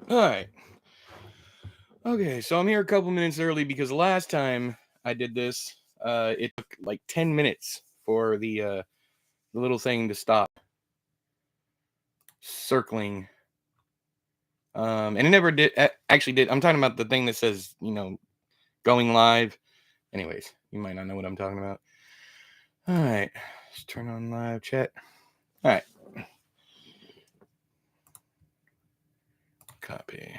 All right. Okay, so I'm here a couple minutes early because last time I did this, it took like 10 minutes for the little thing to stop circling. And it never did. Actually, did. I'm talking about the thing that says, going live. Anyways, you might not know what I'm talking about. All right, let's turn on live chat. All right, copy.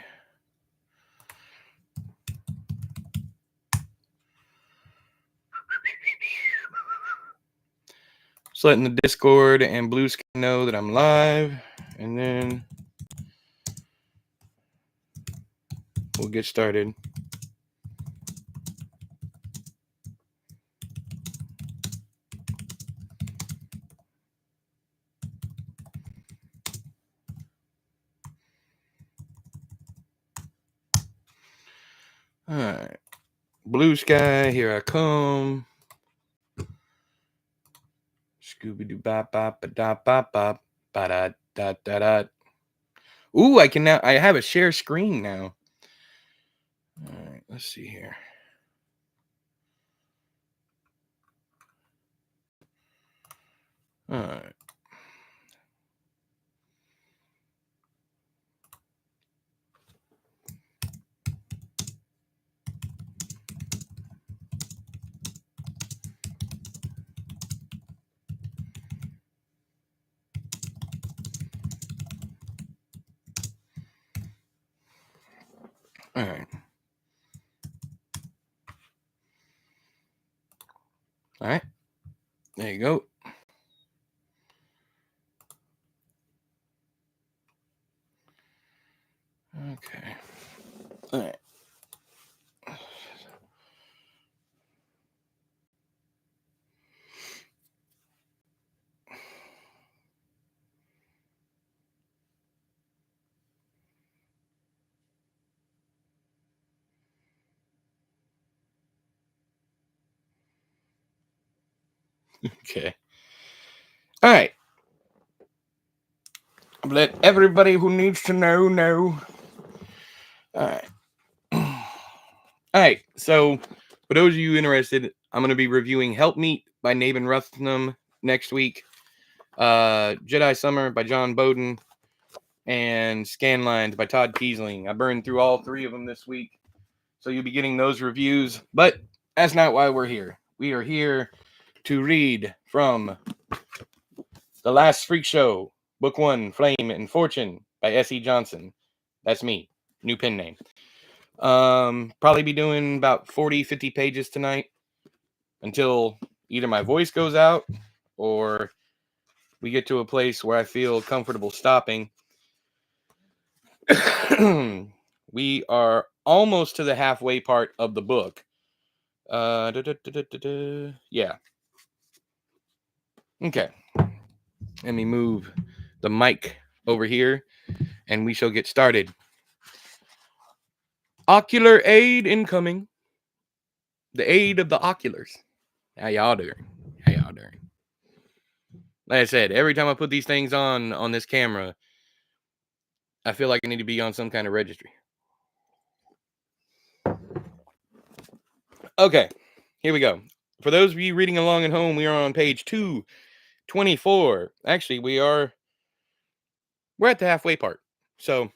Just letting the Discord and Blue Sky know that I'm live, and then we'll get started. All right, Blue Sky, here I come. Scooby Doo bop bop ba da bop bop ba da da da da. Ooh, I can now. I have a share screen now. All right, let's see here. All right. All right. All right. There you go. Okay. All right. Okay. All right. Let everybody who needs to know. All right. All right. So, for those of you interested, I'm going to be reviewing Helpmeet by Nabin Ruthnam next week. Jedi Summer by John Bowden, and Scanlines by Todd Kiesling. I burned through all three of them this week, so you'll be getting those reviews. But that's not why we're here. We are here to read from The Last Freak Show, Book 1, Flame and Fortune by S.E. Johnson. That's me. New pen name. Probably be doing about 40, 50 pages tonight until either my voice goes out or we get to a place where I feel comfortable stopping. We are almost to the halfway part of the book. Yeah. Okay. Let me move the mic over here and we shall get started. Ocular aid incoming. The aid of the oculars. How y'all doing? Like I said, every time I put these things on this camera, I feel like I need to be on some kind of registry. Okay, here we go. For those of you reading along at home, we are on page 224. Actually, we're at the halfway part. So,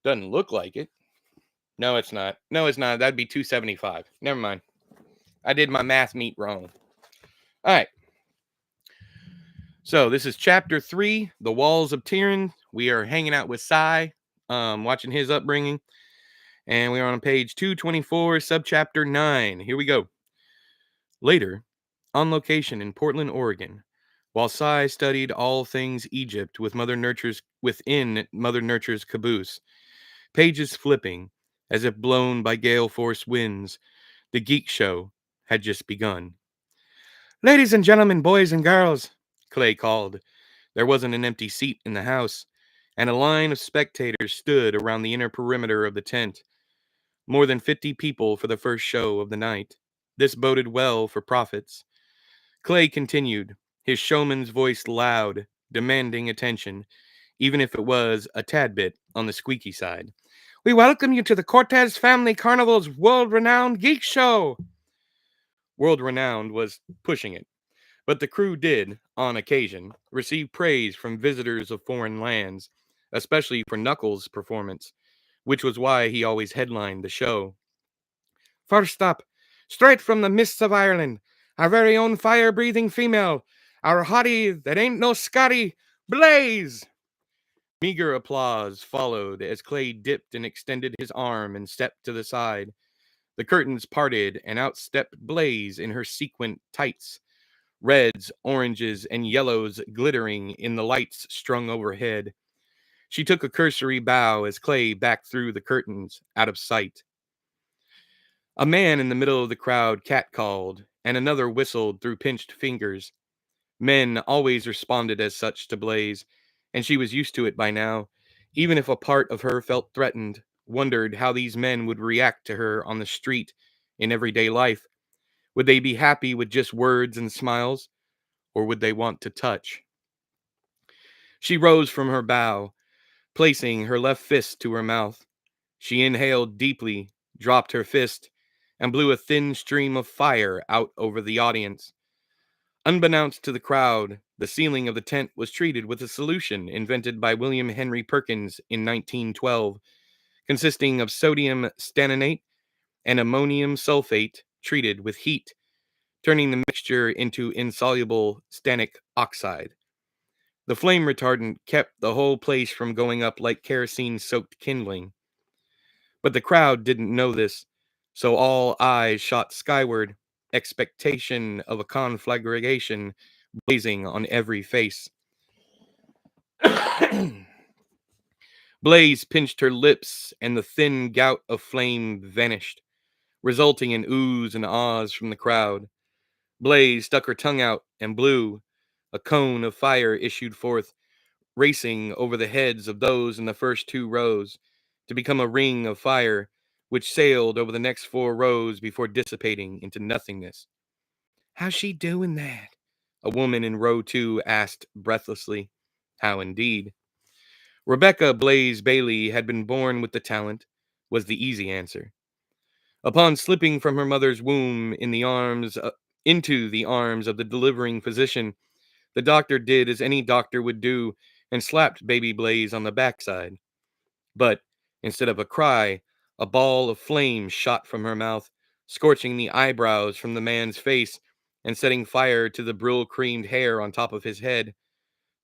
doesn't look like it. No, it's not. That'd be 275. Never mind. I did my math meet wrong. All right. So, this is chapter 3, The Walls of Tiryns. We are hanging out with Sai, watching his upbringing. And we are on page 224, subchapter 9. Here we go. Later, on location in Portland, Oregon, while Sai studied all things Egypt within Mother Nurture's caboose, pages flipping as if blown by gale-force winds, the geek show had just begun. "Ladies and gentlemen, boys and girls," Clay called. There wasn't an empty seat in the house, and a line of spectators stood around the inner perimeter of the tent. More than 50 people for the first show of the night. This boded well for profits. Clay continued, his showman's voice loud, demanding attention, even if it was a tad bit on the squeaky side. We welcome you to the Cortez Family Carnival's world-renowned geek show. World-renowned was pushing it, but the crew did, on occasion, receive praise from visitors of foreign lands, especially for Knuckles' performance, which was why he always headlined the show. First up, straight from the mists of Ireland, our very own fire-breathing female, our hottie that ain't no Scotty, Blaze! Meager applause followed as Clay dipped and extended his arm and stepped to the side. The curtains parted and out stepped Blaze in her sequined tights, reds, oranges, and yellows glittering in the lights strung overhead. She took a cursory bow as Clay backed through the curtains, out of sight. A man in the middle of the crowd catcalled, and another whistled through pinched fingers. Men always responded as such to Blaze, and she was used to it by now, even if a part of her felt threatened, wondered how these men would react to her on the street, in everyday life. Would they be happy with just words and smiles, or would they want to touch? She rose from her bow, placing her left fist to her mouth. She inhaled deeply, dropped her fist, and blew a thin stream of fire out over the audience. Unbeknownst to the crowd, the ceiling of the tent was treated with a solution invented by William Henry Perkins in 1912, consisting of sodium stanninate and ammonium sulfate treated with heat, turning the mixture into insoluble stannic oxide. The flame retardant kept the whole place from going up like kerosene-soaked kindling. But the crowd didn't know this, so all eyes shot skyward, expectation of a conflagration blazing on every face. Blaze pinched her lips, and the thin gout of flame vanished, resulting in oohs and ahs from the crowd. Blaze stuck her tongue out and blew. A cone of fire issued forth, racing over the heads of those in the first 2 rows, to become a ring of fire, which sailed over the next 4 rows before dissipating into nothingness. "How's she doing that?" a woman in row 2 asked breathlessly. How indeed. Rebecca Blaze Bailey had been born with the talent, was the easy answer. Upon slipping from her mother's womb into the arms of the delivering physician, the doctor did as any doctor would do and slapped baby Blaze on the backside. But instead of a cry, a ball of flame shot from her mouth, scorching the eyebrows from the man's face and setting fire to the brill-creamed hair on top of his head.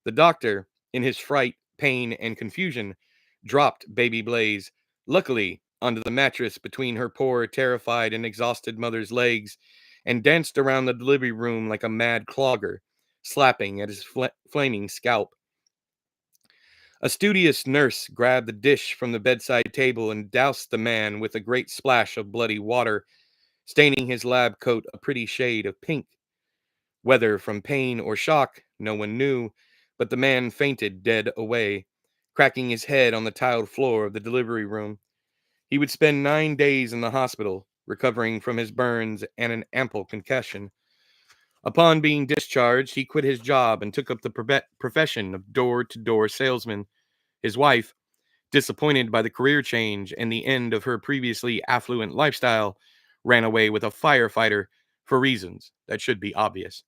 The doctor, in his fright, pain, and confusion, dropped baby Blaze, luckily onto the mattress between her poor, terrified, and exhausted mother's legs, and danced around the delivery room like a mad clogger, slapping at his flaming scalp. A studious nurse grabbed the dish from the bedside table and doused the man with a great splash of bloody water, staining his lab coat a pretty shade of pink. Whether from pain or shock, no one knew, but the man fainted dead away, cracking his head on the tiled floor of the delivery room. He would spend 9 days in the hospital, recovering from his burns and an ample concussion. Upon being discharged, he quit his job and took up the profession of door-to-door salesman. His wife, disappointed by the career change and the end of her previously affluent lifestyle, ran away with a firefighter for reasons that should be obvious.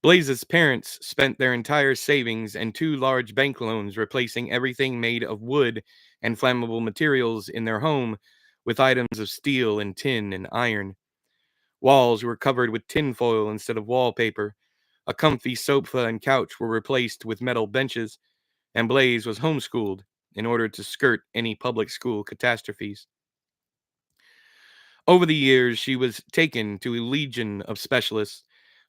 Blaze's parents spent their entire savings and 2 large bank loans replacing everything made of wood and flammable materials in their home with items of steel and tin and iron. Walls were covered with tinfoil instead of wallpaper. A comfy sofa and couch were replaced with metal benches, and Blaze was homeschooled in order to skirt any public school catastrophes. Over the years, she was taken to a legion of specialists,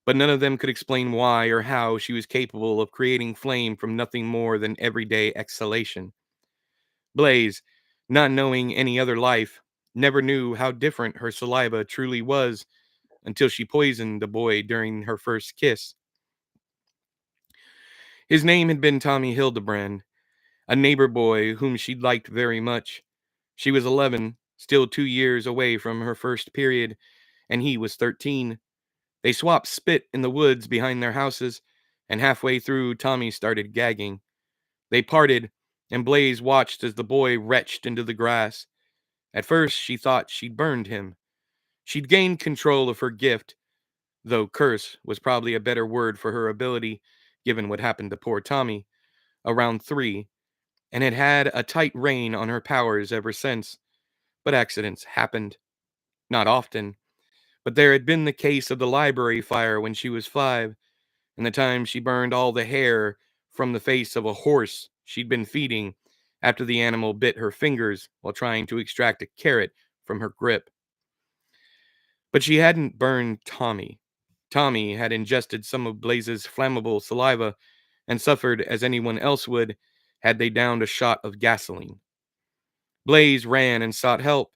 but none of them could explain why or how she was capable of creating flame from nothing more than everyday exhalation. Blaze, not knowing any other life, never knew how different her saliva truly was until she poisoned a boy during her first kiss. His name had been Tommy Hildebrand, a neighbor boy whom she liked very much. She was 11, still 2 years away from her first period, and he was 13. They swapped spit in the woods behind their houses, and halfway through, Tommy started gagging. They parted, and Blaze watched as the boy retched into the grass. At first, she thought she'd burned him. She'd gained control of her gift, though curse was probably a better word for her ability, given what happened to poor Tommy, around 3, and had had a tight rein on her powers ever since. But accidents happened. Not often. But there had been the case of the library fire when she was 5, and the time she burned all the hair from the face of a horse she'd been feeding after the animal bit her fingers while trying to extract a carrot from her grip. But she hadn't burned Tommy. Tommy had ingested some of Blaze's flammable saliva and suffered as anyone else would had they downed a shot of gasoline. Blaze ran and sought help,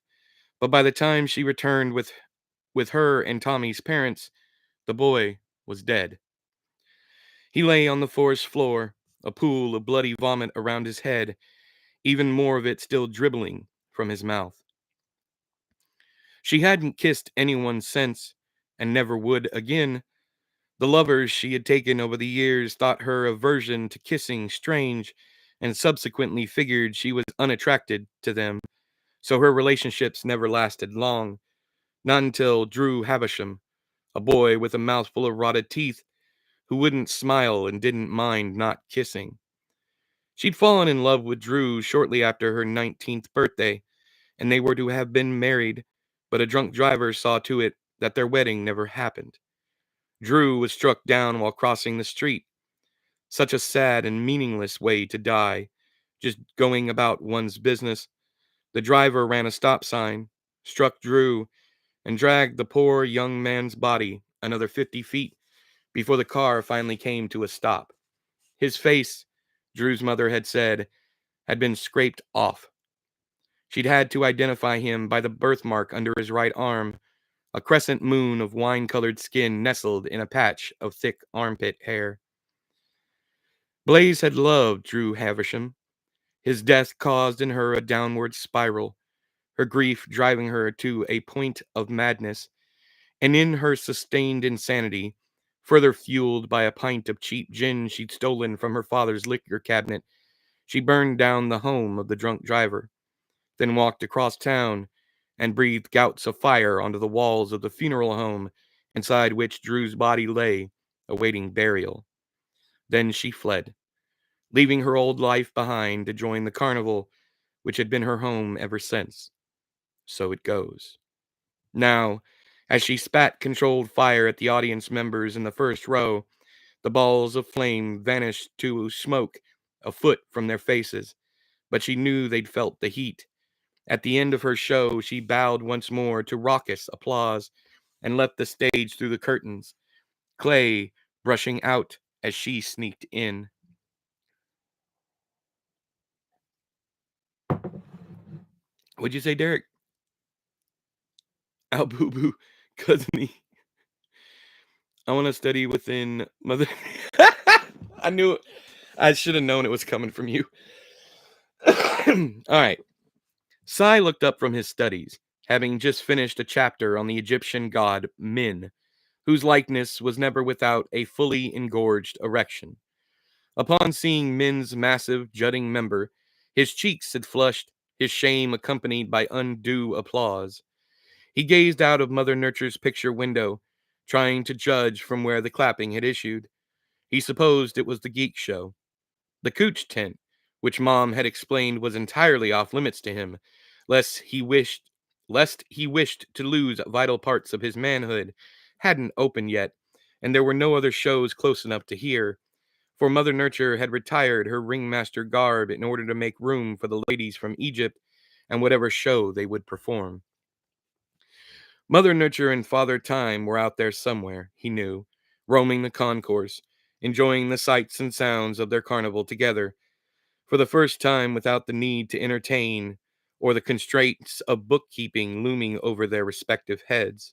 but by the time she returned with her and Tommy's parents, the boy was dead. He lay on the forest floor, a pool of bloody vomit around his head, even more of it still dribbling from his mouth. She hadn't kissed anyone since, and never would again. The lovers she had taken over the years thought her aversion to kissing strange, and subsequently figured she was unattracted to them, so her relationships never lasted long, not until Drew Havisham, a boy with a mouthful of rotted teeth, who wouldn't smile and didn't mind not kissing. She'd fallen in love with Drew shortly after her 19th birthday, and they were to have been married, but a drunk driver saw to it that their wedding never happened. Drew was struck down while crossing the street. Such a sad and meaningless way to die, just going about one's business. The driver ran a stop sign, struck Drew, and dragged the poor young man's body another 50 feet before the car finally came to a stop. His face, Drew's mother had said, had been scraped off. She'd had to identify him by the birthmark under his right arm, a crescent moon of wine-colored skin nestled in a patch of thick armpit hair. Blaze had loved Drew Havisham. His death caused in her a downward spiral, her grief driving her to a point of madness, and in her sustained insanity, further fueled by a pint of cheap gin she'd stolen from her father's liquor cabinet, she burned down the home of the drunk driver, then walked across town and breathed gouts of fire onto the walls of the funeral home inside which Drew's body lay, awaiting burial. Then she fled, leaving her old life behind to join the carnival, which had been her home ever since. So it goes. Now, as she spat controlled fire at the audience members in the first row, the balls of flame vanished to smoke a foot from their faces, but she knew they'd felt the heat. At the end of her show, she bowed once more to raucous applause and left the stage through the curtains, Clay brushing out as she sneaked in. What'd you say, Derek? Ow, boo boo, cousin. I want to study within Mother. I knew it. I should have known it was coming from you. All right. Sai looked up from his studies, having just finished a chapter on the Egyptian god Min, whose likeness was never without a fully engorged erection. Upon seeing Min's massive, jutting member, his cheeks had flushed, his shame accompanied by undue applause. He gazed out of Mother Nature's picture window, trying to judge from where the clapping had issued. He supposed it was the geek show. The cooch tent, which Mom had explained was entirely off limits to him, lest he wished to lose vital parts of his manhood, hadn't opened yet, and there were no other shows close enough to hear, for Mother Nature had retired her ringmaster garb in order to make room for the ladies from Egypt and whatever show they would perform. Mother Nature and Father Time were out there somewhere, he knew, roaming the concourse, enjoying the sights and sounds of their carnival together, for the first time without the need to entertain or the constraints of bookkeeping looming over their respective heads.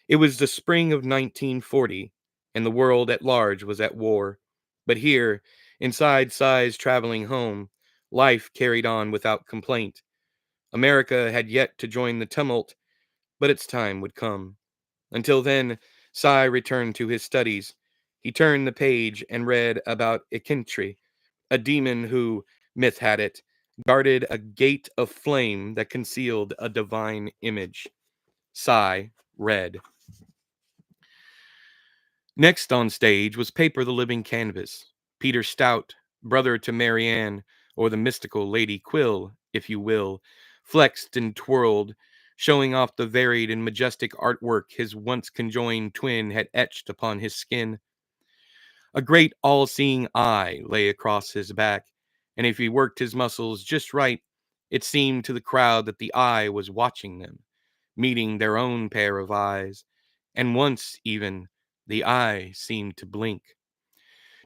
It was the spring of 1940, and the world at large was at war. But here, inside Sai's traveling home, life carried on without complaint. America had yet to join the tumult, but its time would come. Until then, Sai returned to his studies. He turned the page and read about Ekintri, a demon who, myth had it, guarded a gate of flame that concealed a divine image. Sigh read. Next on stage was Paper the Living Canvas. Peter Stout, brother to Marianne, or the mystical Lady Quill, if you will, flexed and twirled, showing off the varied and majestic artwork his once conjoined twin had etched upon his skin. A great all-seeing eye lay across his back, and if he worked his muscles just right, it seemed to the crowd that the eye was watching them, meeting their own pair of eyes, and once, even, the eye seemed to blink.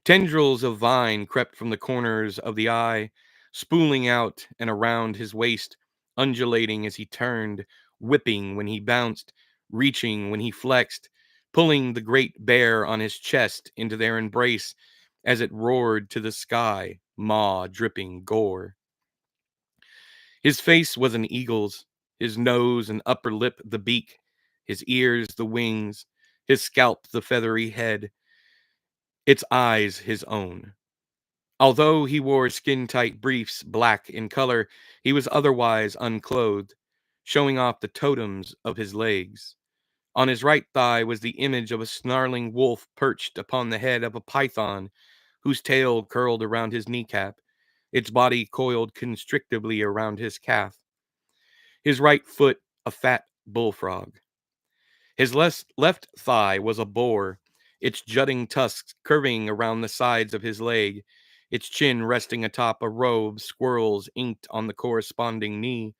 Tendrils of vine crept from the corners of the eye, spooling out and around his waist, undulating as he turned, whipping when he bounced, reaching when he flexed, pulling the great bear on his chest into their embrace as it roared to the sky, maw dripping gore. His face was an eagle's, his nose and upper lip the beak, his ears the wings, his scalp the feathery head, its eyes his own. Although he wore skin-tight briefs black in color, he was otherwise unclothed, showing off the totems of his legs. On his right thigh was the image of a snarling wolf perched upon the head of a python, whose tail curled around his kneecap, its body coiled constrictively around his calf. His right foot a fat bullfrog. His left thigh was a boar, its jutting tusks curving around the sides of his leg, its chin resting atop a row of squirrels inked on the corresponding knee,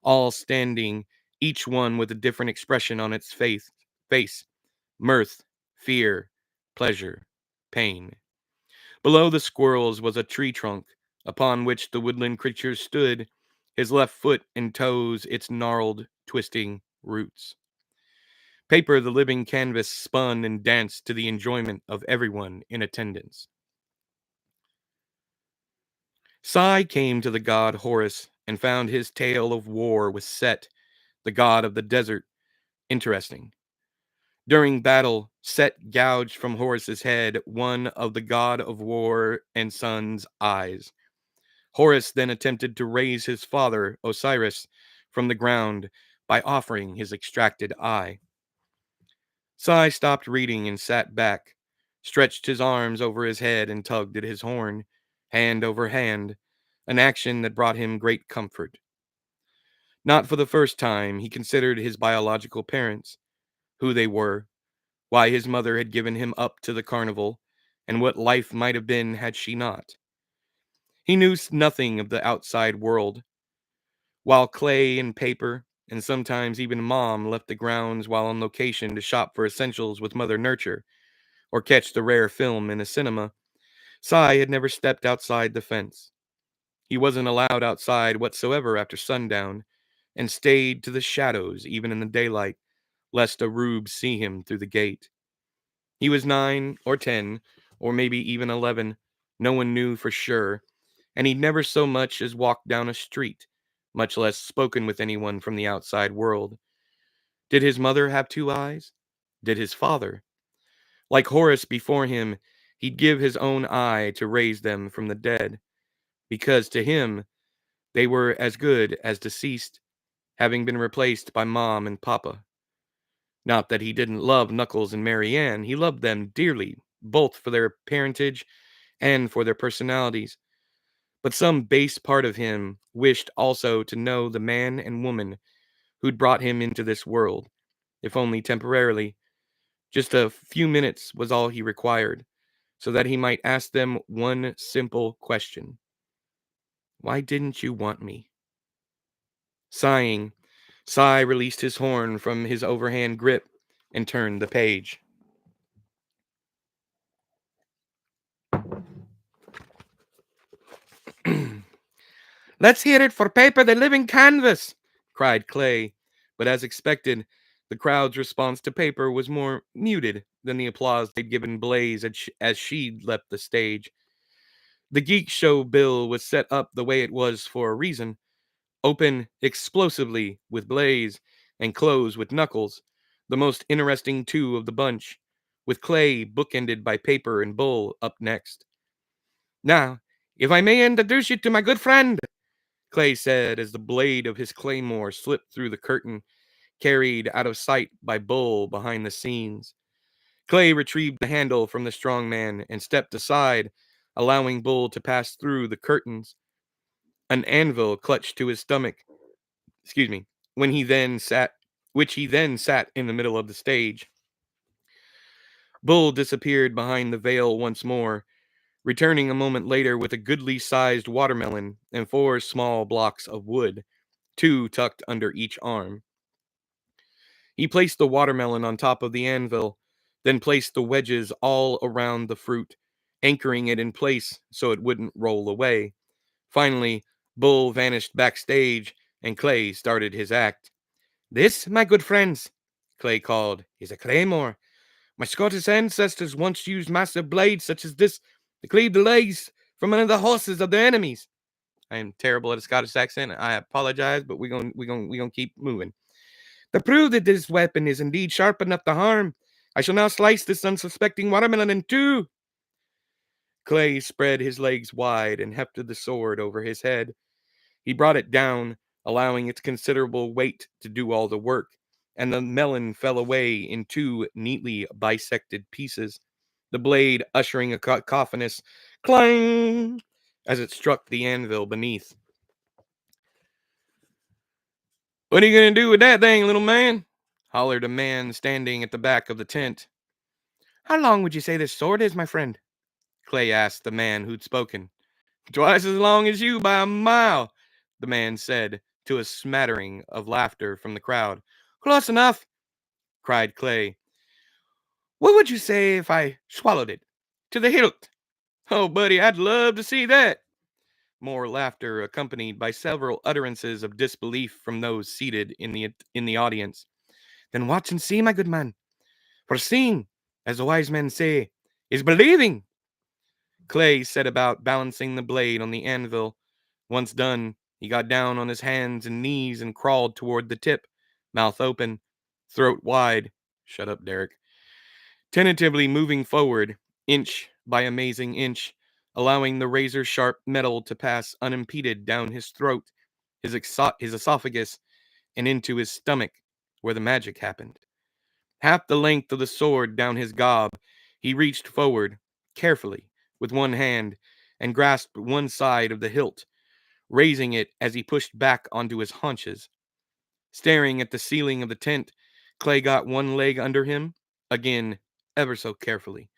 all standing, each one with a different expression on its face, mirth, fear, pleasure, pain. Below the squirrels was a tree trunk, upon which the woodland creature stood, his left foot and toes its gnarled, twisting roots. Paper the Living Canvas spun and danced to the enjoyment of everyone in attendance. Sai came to the god Horus and found his tale of war with Set, the god of the desert, interesting. During battle, Set gouged from Horus's head one of the god of war and sun's eyes. Horus then attempted to raise his father, Osiris, from the ground by offering his extracted eye. Sai stopped reading and sat back, stretched his arms over his head and tugged at his horn, hand over hand, an action that brought him great comfort. Not for the first time, he considered his biological parents, who they were, why his mother had given him up to the carnival, and what life might have been had she not. He knew nothing of the outside world. While Clay and Paper, and sometimes even Mom, left the grounds while on location to shop for essentials with Mother Nature, or catch the rare film in a cinema, Sai had never stepped outside the fence. He wasn't allowed outside whatsoever after sundown, and stayed to the shadows even in the daylight, lest a rube see him through the gate. He was 9 or 10, or maybe even 11, no one knew for sure, and he'd never so much as walked down a street, much less spoken with anyone from the outside world. Did his mother have two eyes? Did his father? Like Horus before him, he'd give his own eye to raise them from the dead, because to him they were as good as deceased, having been replaced by Mom and Papa. Not that he didn't love Knuckles and Marianne, he loved them dearly, both for their parentage and for their personalities. But some base part of him wished also to know the man and woman who'd brought him into this world, if only temporarily. Just a few minutes was all he required, so that he might ask them one simple question. Why didn't you want me? Sighing, Sai released his horn from his overhand grip and turned the page. Let's hear it for Paper the Living Canvas, cried Clay, but as expected, the crowd's response to Paper was more muted than the applause they'd given Blaze as she left the stage. The Geek Show bill was set up the way it was for a reason, open explosively with Blaze and close with Knuckles, the most interesting two of the bunch, with Clay bookended by Paper and Bull up next. Now, If I may introduce you to my good friend, Clay said as the blade of his claymore slipped through the curtain, carried out of sight by Bull behind the scenes. Clay retrieved the handle from the strong man and stepped aside, allowing Bull to pass through the curtains. An anvil clutched to his stomach, excuse me, when he then sat which he then sat in the middle of the stage. Bull disappeared behind the veil once more, returning a moment later with a goodly sized watermelon and 4 small blocks of wood, 2 tucked under each arm. He placed the watermelon on top of the anvil, then placed the wedges all around the fruit, anchoring it in place so it wouldn't roll away. Finally, Bull vanished backstage, and Clay started his act. "This, my good friends," Clay called, "is a claymore. My Scottish ancestors once used massive blades such as this to cleave the legs from one of the horses of their enemies." I am terrible at a Scottish accent. I apologize, but we're gonna keep moving. "To prove that this weapon is indeed sharp enough to harm, I shall now slice this unsuspecting watermelon in 2." Clay spread his legs wide and hefted the sword over his head. He brought it down, allowing its considerable weight to do all the work, and the melon fell away in 2 neatly bisected pieces, the blade ushering a cacophonous clang as it struck the anvil beneath. "What are you going to do with that thing, little man?" hollered a man standing at the back of the tent. "How long would you say this sword is, my friend?" Clay asked the man who'd spoken. "Twice as long as you by a mile," the man said, to a smattering of laughter from the crowd. "Close enough," cried Clay. "What would you say if I swallowed it to the hilt?" "Oh, buddy, I'd love to see that." More laughter, accompanied by several utterances of disbelief from those seated in the audience. "Then watch and see, my good man. For seeing, as the wise men say, is believing." Clay set about balancing the blade on the anvil. Once done, he got down on his hands and knees and crawled toward the tip, mouth open, throat wide. Shut up, Derek. Tentatively moving forward, inch by amazing inch, allowing the razor-sharp metal to pass unimpeded down his throat, his esophagus, and into his stomach, where the magic happened. Half the length of the sword down his gob, he reached forward, carefully, with one hand, and grasped one side of the hilt, raising it as he pushed back onto his haunches. Staring at the ceiling of the tent, Clay got one leg under him, again, ever so carefully,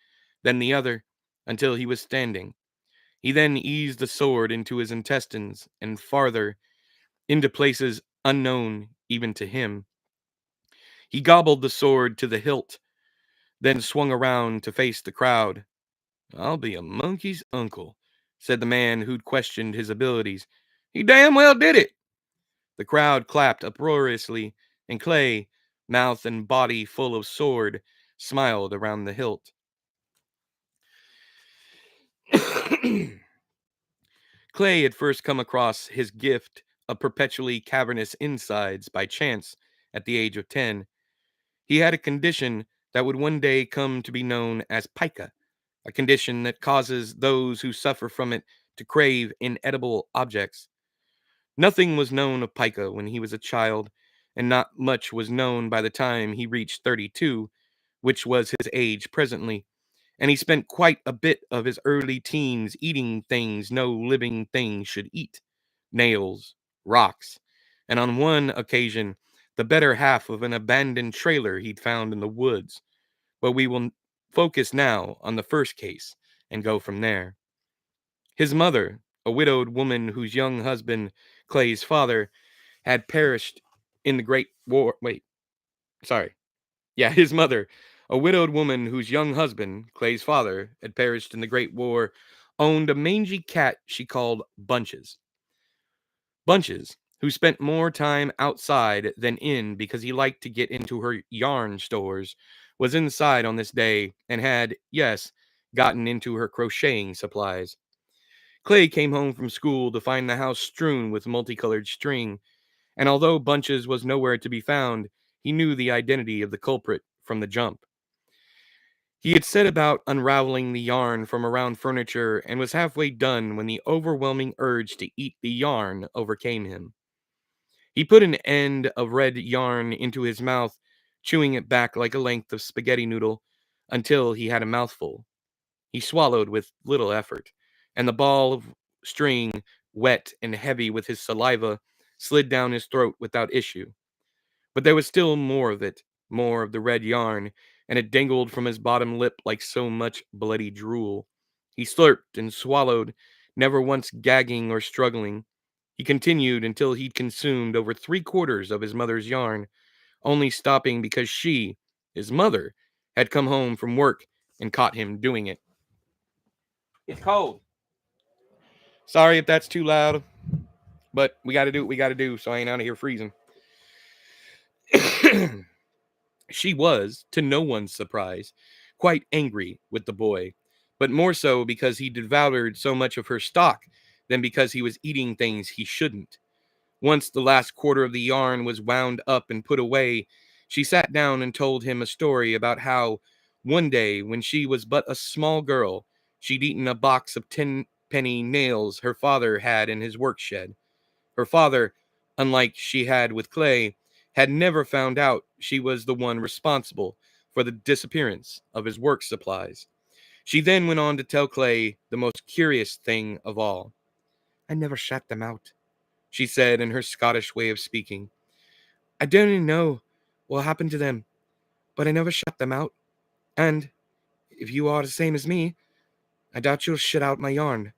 then the other, until he was standing. He then eased the sword into his intestines and farther, into places unknown even to him. He gobbled the sword to the hilt, then swung around to face the crowd. "I'll be a monkey's uncle," said the man who'd questioned his abilities. "He damn well did it." The crowd clapped uproariously, and Clay, mouth and body full of sword, smiled around the hilt. Clay had first come across his gift of perpetually cavernous insides by chance at the age of 10. He had a condition that would one day come to be known as pica, a condition that causes those who suffer from it to crave inedible objects. Nothing was known of pica when he was a child, and not much was known by the time he reached 32, which was his age presently, and he spent quite a bit of his early teens eating things no living thing should eat: nails, rocks, and on one occasion, the better half of an abandoned trailer he'd found in the woods. But we will focus now on the first case and go from there. His mother, a widowed woman whose young husband, Clay's father, had perished in the Great War. His mother, a widowed woman whose young husband, Clay's father, had perished in the Great War, owned a mangy cat she called Bunches. Bunches, who spent more time outside than in because he liked to get into her yarn stores, was inside on this day and had, yes, gotten into her crocheting supplies. Clay came home from school to find the house strewn with multicolored string, and although Bunches was nowhere to be found, he knew the identity of the culprit from the jump. He had set about unraveling the yarn from around furniture and was halfway done when the overwhelming urge to eat the yarn overcame him. He put an end of red yarn into his mouth, chewing it back like a length of spaghetti noodle until he had a mouthful. He swallowed with little effort, and the ball of string, wet and heavy with his saliva, slid down his throat without issue. But there was still more of it, more of the red yarn, and it dangled from his bottom lip like so much bloody drool. He slurped and swallowed, never once gagging or struggling. He continued until he'd consumed over 3/4 of his mother's yarn, only stopping because she, his mother, had come home from work and caught him doing it. It's cold. Sorry if that's too loud, but we gotta do what we gotta do, so I ain't out of here freezing. She was, to no one's surprise, quite angry with the boy, but more so because he devoured so much of her stock than because he was eating things he shouldn't. Once the last quarter of the yarn was wound up and put away, she sat down and told him a story about how, one day when she was but a small girl, she'd eaten a box of 10-penny nails her father had in his work shed. Her father, unlike she had with Clay, had never found out she was the one responsible for the disappearance of his work supplies. She then went on to tell Clay the most curious thing of all. "I never shut them out," she said in her Scottish way of speaking. "I don't even know what happened to them, but I never shut them out. And, if you are the same as me, I doubt you'll shut out my yarn.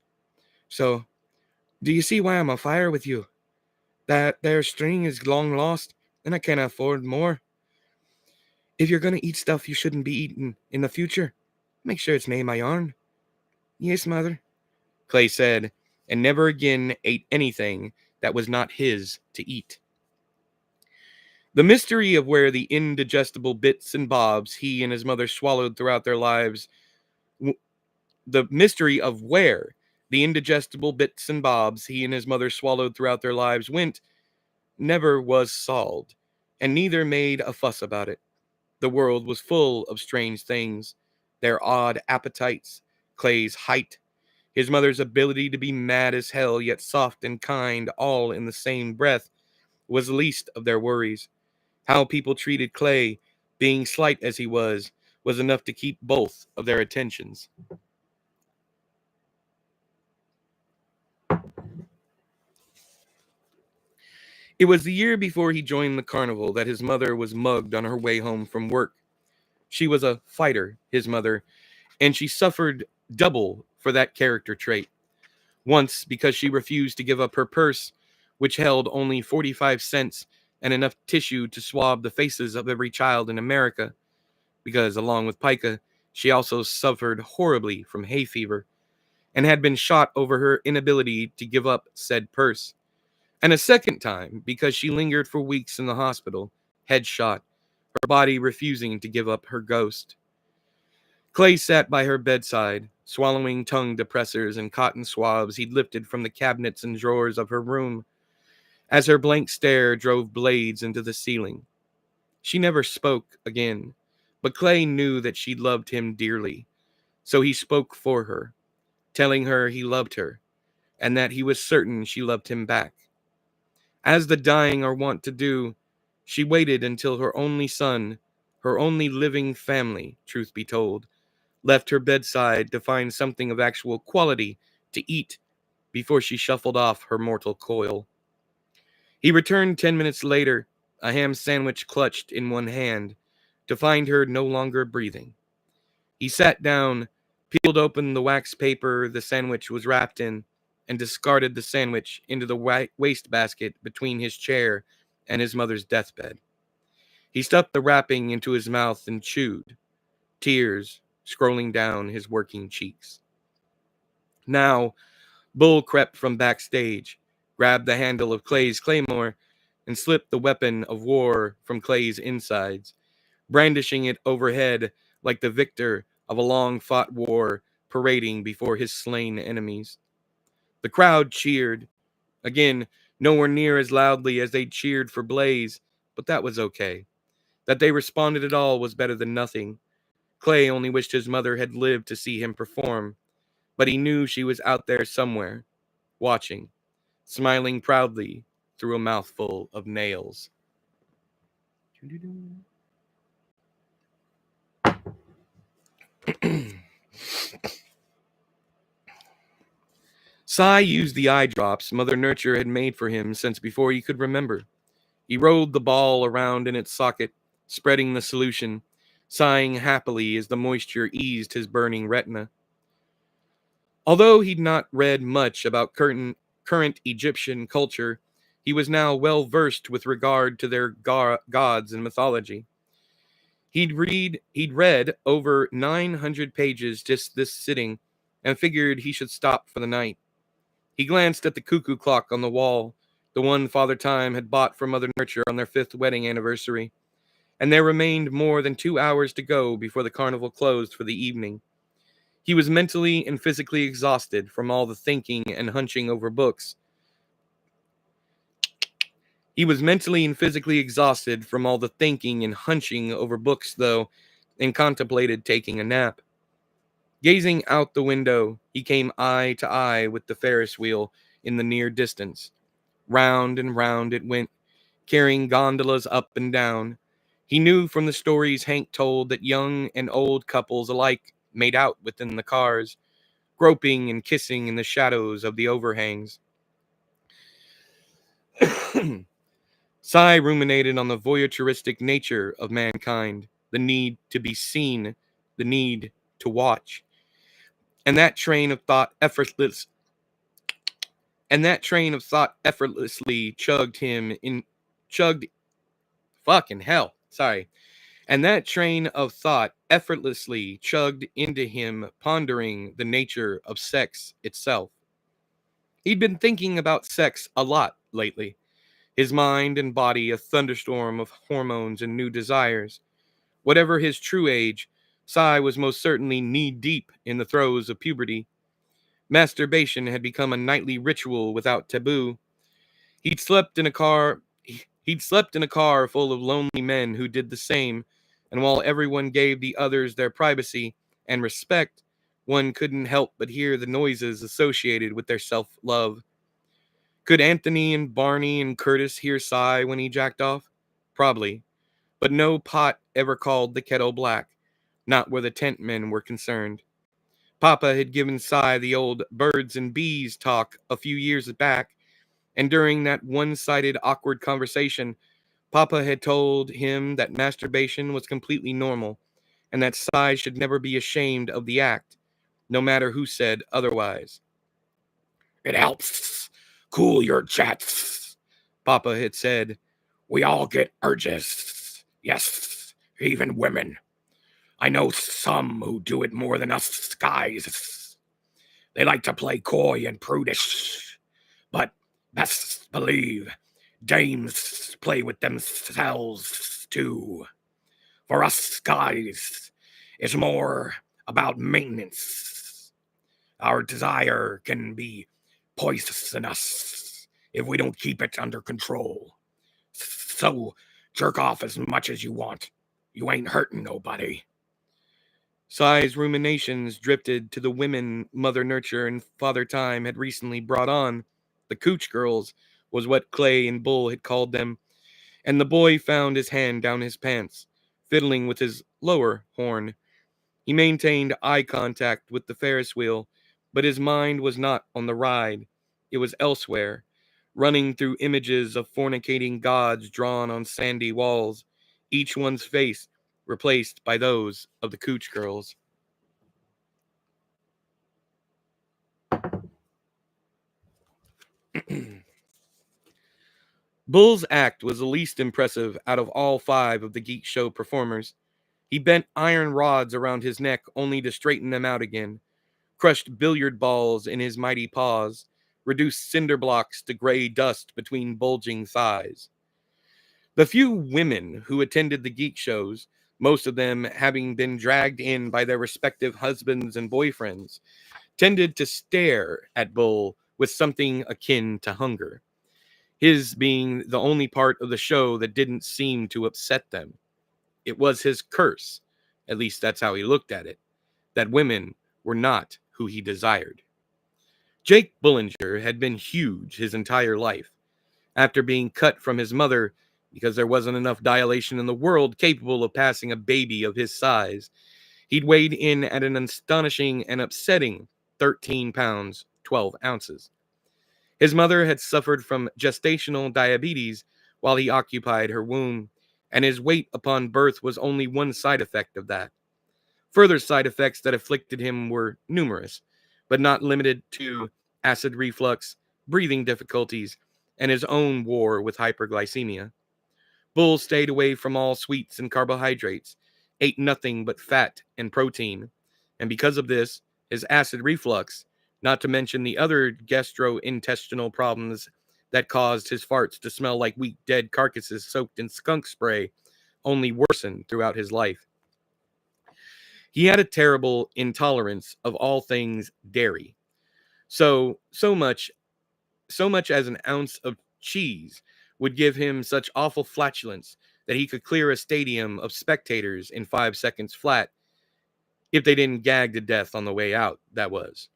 So, do you see why I'm afire with you? That there string is long lost, and I can't afford more. If you're gonna eat stuff you shouldn't be eating in the future, make sure it's made my yarn." "Yes, mother," Clay said, and never again ate anything that was not his to eat. The mystery of where the indigestible bits and bobs he and his mother swallowed throughout their lives, the mystery of where the indigestible bits and bobs he and his mother swallowed throughout their lives went, never was solved, and neither made a fuss about it. The world was full of strange things, their odd appetites, Clay's height, his mother's ability to be mad as hell yet soft and kind all in the same breath, was the least of their worries. How people treated Clay, being slight as he was enough to keep both of their attentions. It was the year before he joined the carnival that his mother was mugged on her way home from work. She was a fighter, his mother, and she suffered double for that character trait. Once because she refused to give up her purse, which held only 45 cents and enough tissue to swab the faces of every child in America, because along with pica, she also suffered horribly from hay fever and had been shot over her inability to give up said purse. And a second time because she lingered for weeks in the hospital, headshot, her body refusing to give up her ghost. Clay sat by her bedside, swallowing tongue depressors and cotton swabs he'd lifted from the cabinets and drawers of her room, as her blank stare drove blades into the ceiling. She never spoke again, but Clay knew that she loved him dearly, so he spoke for her, telling her he loved her, and that he was certain she loved him back. As the dying are wont to do, she waited until her only son, her only living family, truth be told, left her bedside to find something of actual quality to eat before she shuffled off her mortal coil. He returned 10 minutes later, a ham sandwich clutched in one hand, to find her no longer breathing. He sat down, peeled open the wax paper the sandwich was wrapped in, and discarded the sandwich into the wastebasket between his chair and his mother's deathbed. He stuffed the wrapping into his mouth and chewed, tears scrolling down his working cheeks. Now, Bull crept from backstage, grabbed the handle of Clay's claymore, and slipped the weapon of war from Clay's insides, brandishing it overhead like the victor of a long-fought war parading before his slain enemies. The crowd cheered, again, nowhere near as loudly as they cheered for Blaze, but that was okay. That they responded at all was better than nothing. Clay only wished his mother had lived to see him perform, but he knew she was out there somewhere, watching, smiling proudly through a mouthful of nails. Cy used the eye drops Mother Nature had made for him since before he could remember. He rolled the ball around in its socket, spreading the solution, sighing happily as the moisture eased his burning retina. Although he'd not read much about current Egyptian culture, he was now well versed with regard to their gods and mythology. He'd read over 900 pages just this sitting, and figured he should stop for the night. He glanced at the cuckoo clock on the wall, the one Father Time had bought for Mother Nature on their 5th wedding anniversary, and there remained more than 2 hours to go before the carnival closed for the evening. He was mentally and physically exhausted from all the thinking and hunching over books. Though, and contemplated taking a nap. Gazing out the window, he came eye to eye with the Ferris wheel in the near distance. Round and round it went, carrying gondolas up and down. He knew from the stories Hank told that young and old couples alike made out within the cars, groping and kissing in the shadows of the overhangs. Cy ruminated on the voyeuristic nature of mankind, the need to be seen, the need to watch. And that train of thought effortlessly chugged into him, pondering the nature of sex itself. He'd been thinking about sex a lot lately, his mind and body a thunderstorm of hormones and new desires. Whatever his true age, Cy was most certainly knee-deep in the throes of puberty. Masturbation had become a nightly ritual without taboo. He'd slept in a car full of lonely men who did the same, and while everyone gave the others their privacy and respect, one couldn't help but hear the noises associated with their self-love. Could Anthony and Barney and Curtis hear Cy when he jacked off? Probably. But no pot ever called the kettle black, not where the tent men were concerned. Papa had given Cy the old birds and bees talk a few years back, and during that one-sided awkward conversation, Papa had told him that masturbation was completely normal, and that Cy should never be ashamed of the act, no matter who said otherwise. "It helps cool your jets," Papa had said. "We all get urges. Yes, even women. I know some who do it more than us guys. They like to play coy and prudish, but best believe dames play with themselves too. For us guys, it's more about maintenance. Our desire can be poisonous if we don't keep it under control. So jerk off as much as you want. You ain't hurting nobody." Cy's ruminations drifted to the women Mother Nature and Father Time had recently brought on. The Cooch Girls was what Clay and Bull had called them, and the boy found his hand down his pants, fiddling with his lower horn. He maintained eye contact with the Ferris wheel, but his mind was not on the ride. It was elsewhere, running through images of fornicating gods drawn on sandy walls, each one's face replaced by those of the Cooch Girls. Bull's act was the least impressive out of all 5 of the Geek Show performers. He bent iron rods around his neck only to straighten them out again, crushed billiard balls in his mighty paws, reduced cinder blocks to gray dust between bulging thighs. The few women who attended the Geek Shows, most of them having been dragged in by their respective husbands and boyfriends, tended to stare at Bull with something akin to hunger, his being the only part of the show that didn't seem to upset them. It was his curse, At least that's how he looked at it, that women were not who he desired. Jake Bullinger had been huge his entire life. After being cut from his mother because there wasn't enough dilation in the world capable of passing a baby of his size, he'd weighed in at an astonishing and upsetting 13 pounds, 12 ounces. His mother had suffered from gestational diabetes while he occupied her womb, and his weight upon birth was only one side effect of that. Further side effects that afflicted him were numerous, but not limited to acid reflux, breathing difficulties, and his own war with hyperglycemia. Bull stayed away from all sweets and carbohydrates, ate nothing but fat and protein, and because of this, his acid reflux, not to mention the other gastrointestinal problems that caused his farts to smell like weak dead carcasses soaked in skunk spray, only worsened throughout his life. He had a terrible intolerance of all things dairy. So much as an ounce of cheese would give him such awful flatulence that he could clear a stadium of spectators in 5 seconds flat, if they didn't gag to death on the way out, that was.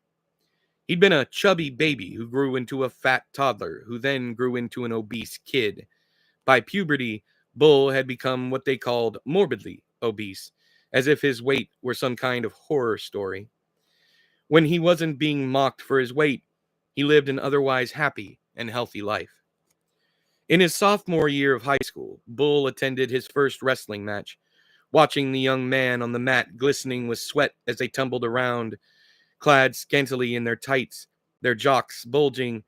He'd been a chubby baby who grew into a fat toddler, who then grew into an obese kid. By puberty, Bull had become what they called morbidly obese, as if his weight were some kind of horror story. When he wasn't being mocked for his weight, he lived an otherwise happy and healthy life. In his sophomore year of high school, Bull attended his first wrestling match, watching the young man on the mat glistening with sweat as they tumbled around, clad scantily in their tights, their jocks bulging,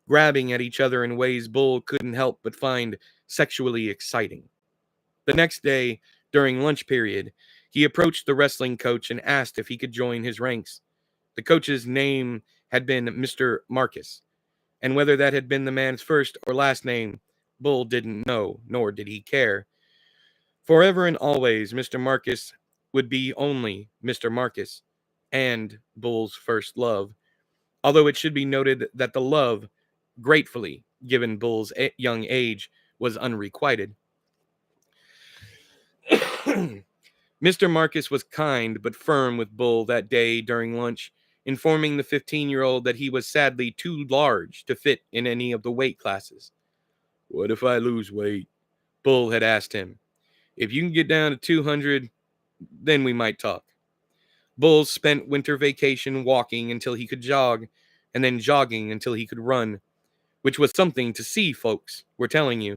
grabbing at each other in ways Bull couldn't help but find sexually exciting. The next day, during lunch period, he approached the wrestling coach and asked if he could join his ranks. The coach's name had been Mr. Marcus, and whether that had been the man's first or last name, Bull didn't know, nor did he care. Forever and always, Mr. Marcus would be only Mr. Marcus, and Bull's first love, although it should be noted that the love, gratefully given Bull's young age, was unrequited. Mr. Marcus was kind but firm with Bull that day during lunch, informing the 15-year-old that he was sadly too large to fit in any of the weight classes. "What if I lose weight?" Bull had asked him. "If you can get down to 200, then we might talk." Bull spent winter vacation walking until he could jog, and then jogging until he could run, which was something to see, folks. We're telling you.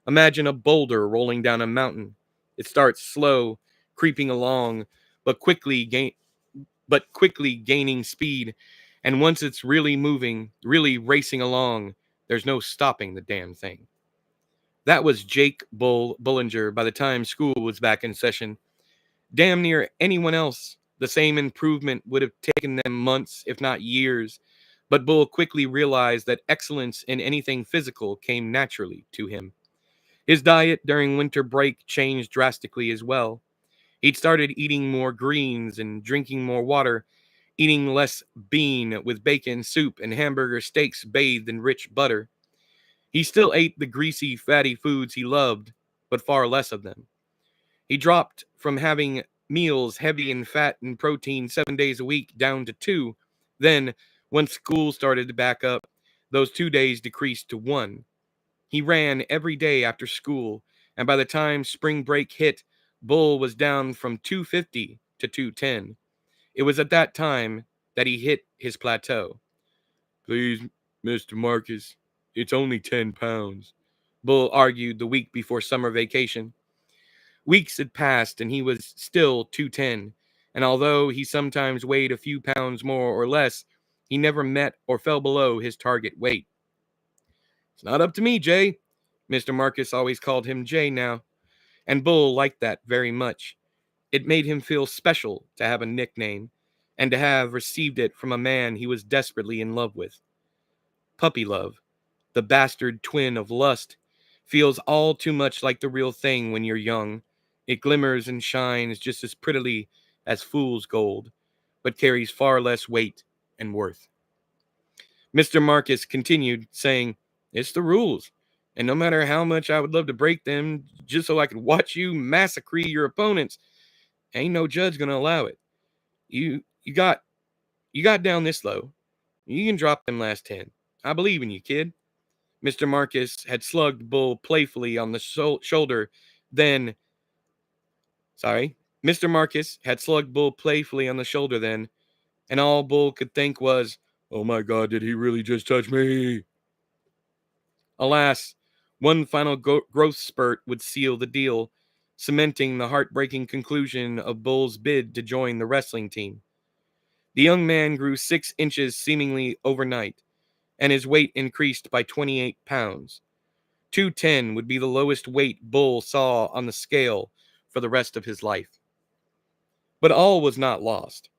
Imagine a boulder rolling down a mountain. It starts slow, creeping along, but quickly gaining speed, and once it's really moving, really racing along, there's no stopping the damn thing. That was Jake Bullinger by the time school was back in session. Damn near anyone else, the same improvement would have taken them months, if not years, but Bull quickly realized that excellence in anything physical came naturally to him. His diet during winter break changed drastically as well. He'd started eating more greens and drinking more water, eating less bean with bacon, soup, and hamburger steaks bathed in rich butter. He still ate the greasy, fatty foods he loved, but far less of them. He dropped from having meals heavy in fat and protein 7 days a week down to 2. Then, once school started to back up, those 2 days decreased to 1. He ran every day after school, and by the time spring break hit, Bull was down from 250 to 210. It was at that time that he hit his plateau. "Please, Mr. Marcus, it's only 10 pounds, Bull argued the week before summer vacation. Weeks had passed, and he was still 210, and although he sometimes weighed a few pounds more or less, he never met or fell below his target weight. "It's not up to me, Jay." Mr. Marcus always called him Jay now, and Bull liked that very much. It made him feel special to have a nickname, and to have received it from a man he was desperately in love with. Puppy love, the bastard twin of lust, feels all too much like the real thing when you're young. It glimmers and shines just as prettily as fool's gold, but carries far less weight and worth. Mr. Marcus continued, saying, "It's the rules, and no matter how much I would love to break them just so I could watch you massacre your opponents, Ain't no judge gonna allow it. You got down this low. You can drop them last 10. I believe in you, kid. Mr. Marcus had slugged Bull playfully on the shoulder, then. Sorry. Mr. Marcus had slugged Bull playfully on the shoulder then, and all Bull could think was, "Oh my God, did he really just touch me?" Alas, one final growth spurt would seal the deal, cementing the heartbreaking conclusion of Bull's bid to join the wrestling team. The young man grew 6 inches seemingly overnight, and his weight increased by 28 pounds. 210 would be the lowest weight Bull saw on the scale for the rest of his life. But all was not lost.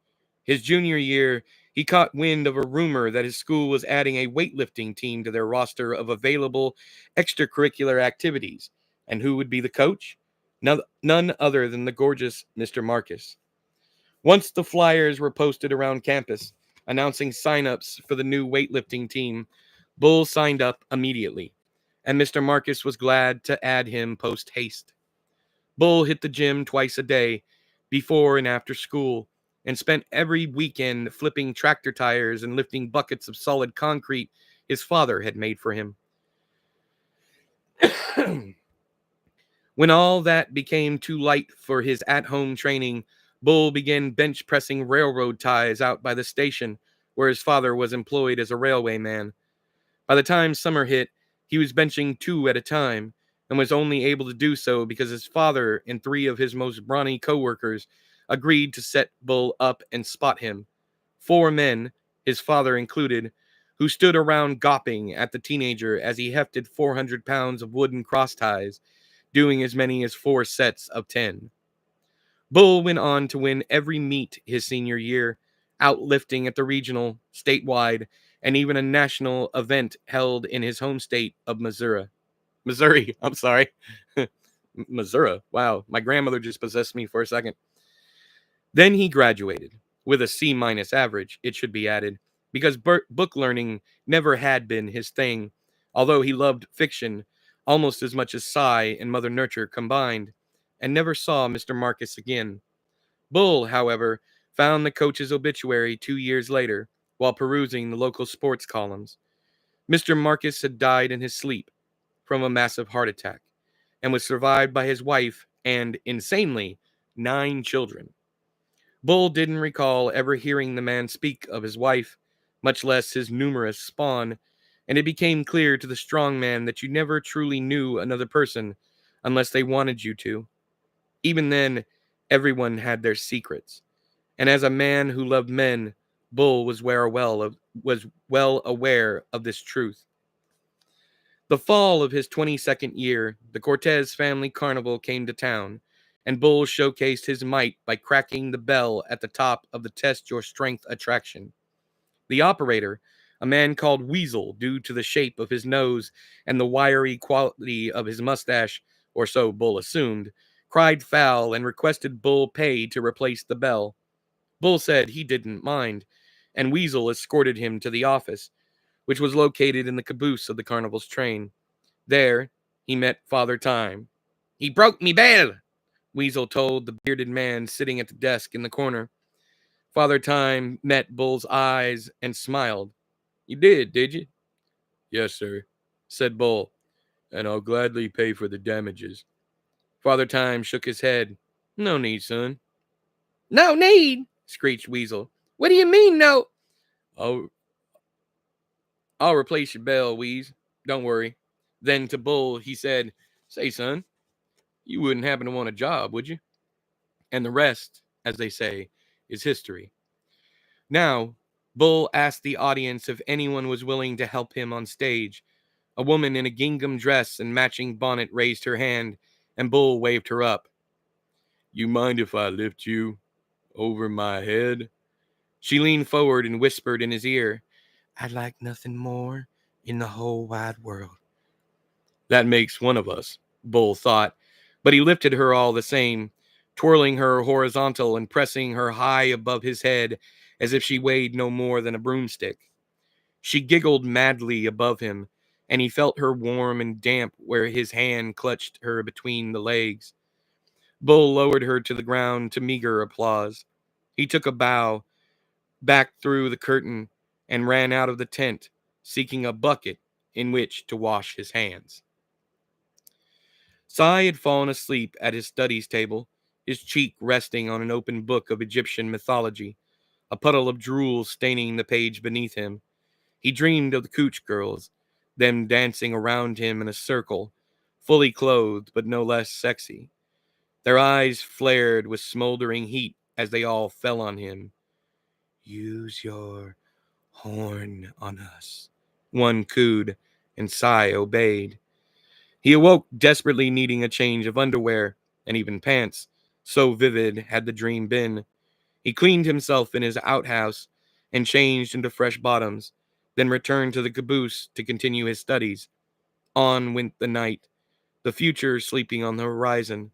His junior year, he caught wind of a rumor that his school was adding a weightlifting team to their roster of available extracurricular activities. And who would be the coach? None other than the gorgeous Mr. Marcus. Once the flyers were posted around campus, announcing sign-ups for the new weightlifting team, Bull signed up immediately, and Mr. Marcus was glad to add him post-haste. Bull hit the gym twice a day, before and after school, and spent every weekend flipping tractor tires and lifting buckets of solid concrete his father had made for him. When all that became too light for his at-home training, Bull began bench pressing railroad ties out by the station where his father was employed as a railway man. By the time summer hit, he was benching 2 at a time, and was only able to do so because his father and 3 of his most brawny co-workers agreed to set Bull up and spot him. 4 men, his father included, who stood around gawping at the teenager as he hefted 400 pounds of wooden cross ties, doing as many as 4 sets of 10. Bull went on to win every meet his senior year, outlifting at the regional, statewide, and even a national event held in his home state of Missouri. I'm sorry. Missouri. Wow, my grandmother just possessed me for a second. Then he graduated, with a C- average, it should be added, because book learning never had been his thing, although he loved fiction almost as much as Psy and Mother Nature combined, and never saw Mr. Marcus again. Bull, however, found the coach's obituary 2 years later while perusing the local sports columns. Mr. Marcus had died in his sleep from a massive heart attack and was survived by his wife and, insanely, 9 children. Bull didn't recall ever hearing the man speak of his wife, much less his numerous spawn, and it became clear to the strong man that you never truly knew another person unless they wanted you to. Even then, everyone had their secrets. And as a man who loved men, Bull was well aware of this truth. The fall of his 22nd year, the Cortez family carnival came to town, and Bull showcased his might by cracking the bell at the top of the Test Your Strength attraction. The operator, a man called Weasel due to the shape of his nose and the wiry quality of his mustache, or so Bull assumed, cried foul and requested Bull pay to replace the bell. Bull said he didn't mind, and Weasel escorted him to the office, which was located in the caboose of the carnival's train. There, he met Father Time. "He broke me bell," Weasel told the bearded man sitting at the desk in the corner. Father Time met Bull's eyes and smiled. "You did you?" "Yes, sir," said Bull, "and I'll gladly pay for the damages." Father Time shook his head. "No need, son." "No need?" screeched Weasel. "What do you mean, no?" I'll, I'll replace your bell, Wheeze. Don't worry." Then to Bull, he said, "Say, son, you wouldn't happen to want a job, would you?" And the rest, as they say, is history. Now, Bull asked the audience if anyone was willing to help him on stage. A woman in a gingham dress and matching bonnet raised her hand, and Bull waved her up. "You mind if I lift you over my head?" She leaned forward and whispered in his ear, "I'd like nothing more in the whole wide world." That makes one of us, Bull thought, but he lifted her all the same, twirling her horizontal and pressing her high above his head as if she weighed no more than a broomstick. She giggled madly above him, and he felt her warm and damp where his hand clutched her between the legs. Bull lowered her to the ground to meager applause. He took a bow, backed through the curtain, and ran out of the tent, seeking a bucket in which to wash his hands. Sai had fallen asleep at his studies table, his cheek resting on an open book of Egyptian mythology, a puddle of drool staining the page beneath him. He dreamed of the Cooch girls, them dancing around him in a circle, fully clothed but no less sexy. Their eyes flared with smoldering heat as they all fell on him. Use your horn on us, one cooed, and Sai obeyed. He awoke desperately needing a change of underwear and even pants, so vivid had the dream been. He cleaned himself in his outhouse and changed into fresh bottoms, then returned to the caboose to continue his studies. On went the night, the future sleeping on the horizon,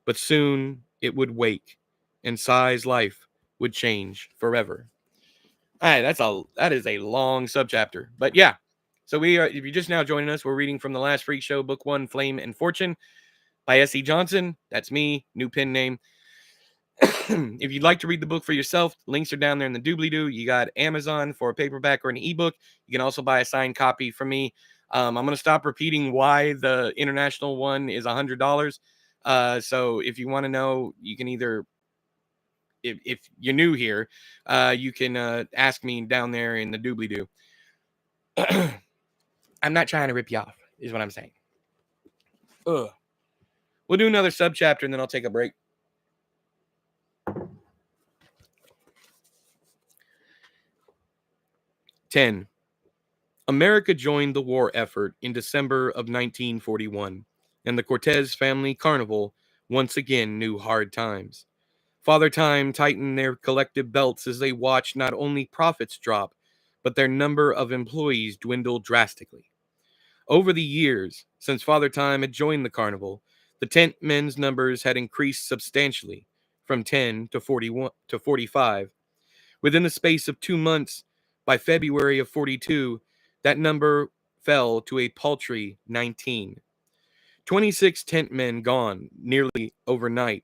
but soon it would wake, and Sai's life would change forever. All right, that is a long subchapter, but yeah. So we are. If you're just now joining us, we're reading from the last Freak Show, Book 1, Flame and Fortune, by S.E. Johnson. That's me, new pen name. If you'd like to read the book for yourself, links are down there in the doobly-doo. You got Amazon for a paperback or an ebook. You can also buy a signed copy from me. I'm going to stop repeating why the international one is $100. So if you want to know, you can either, if you're new here, you can ask me down there in the doobly-doo. I'm not trying to rip you off, is what I'm saying. Ugh. We'll do another subchapter and then I'll take a break. 10. America joined the war effort in December of 1941, and the Cortez family carnival once again knew hard times. Father Time tightened their collective belts as they watched not only profits drop, but their number of employees dwindle drastically. Over the years, since Father Time had joined the carnival, the tent men's numbers had increased substantially, from 10 to 41 to 45. Within the space of 2 months, by February of 42, that number fell to a paltry 19. 26 tent men gone nearly overnight,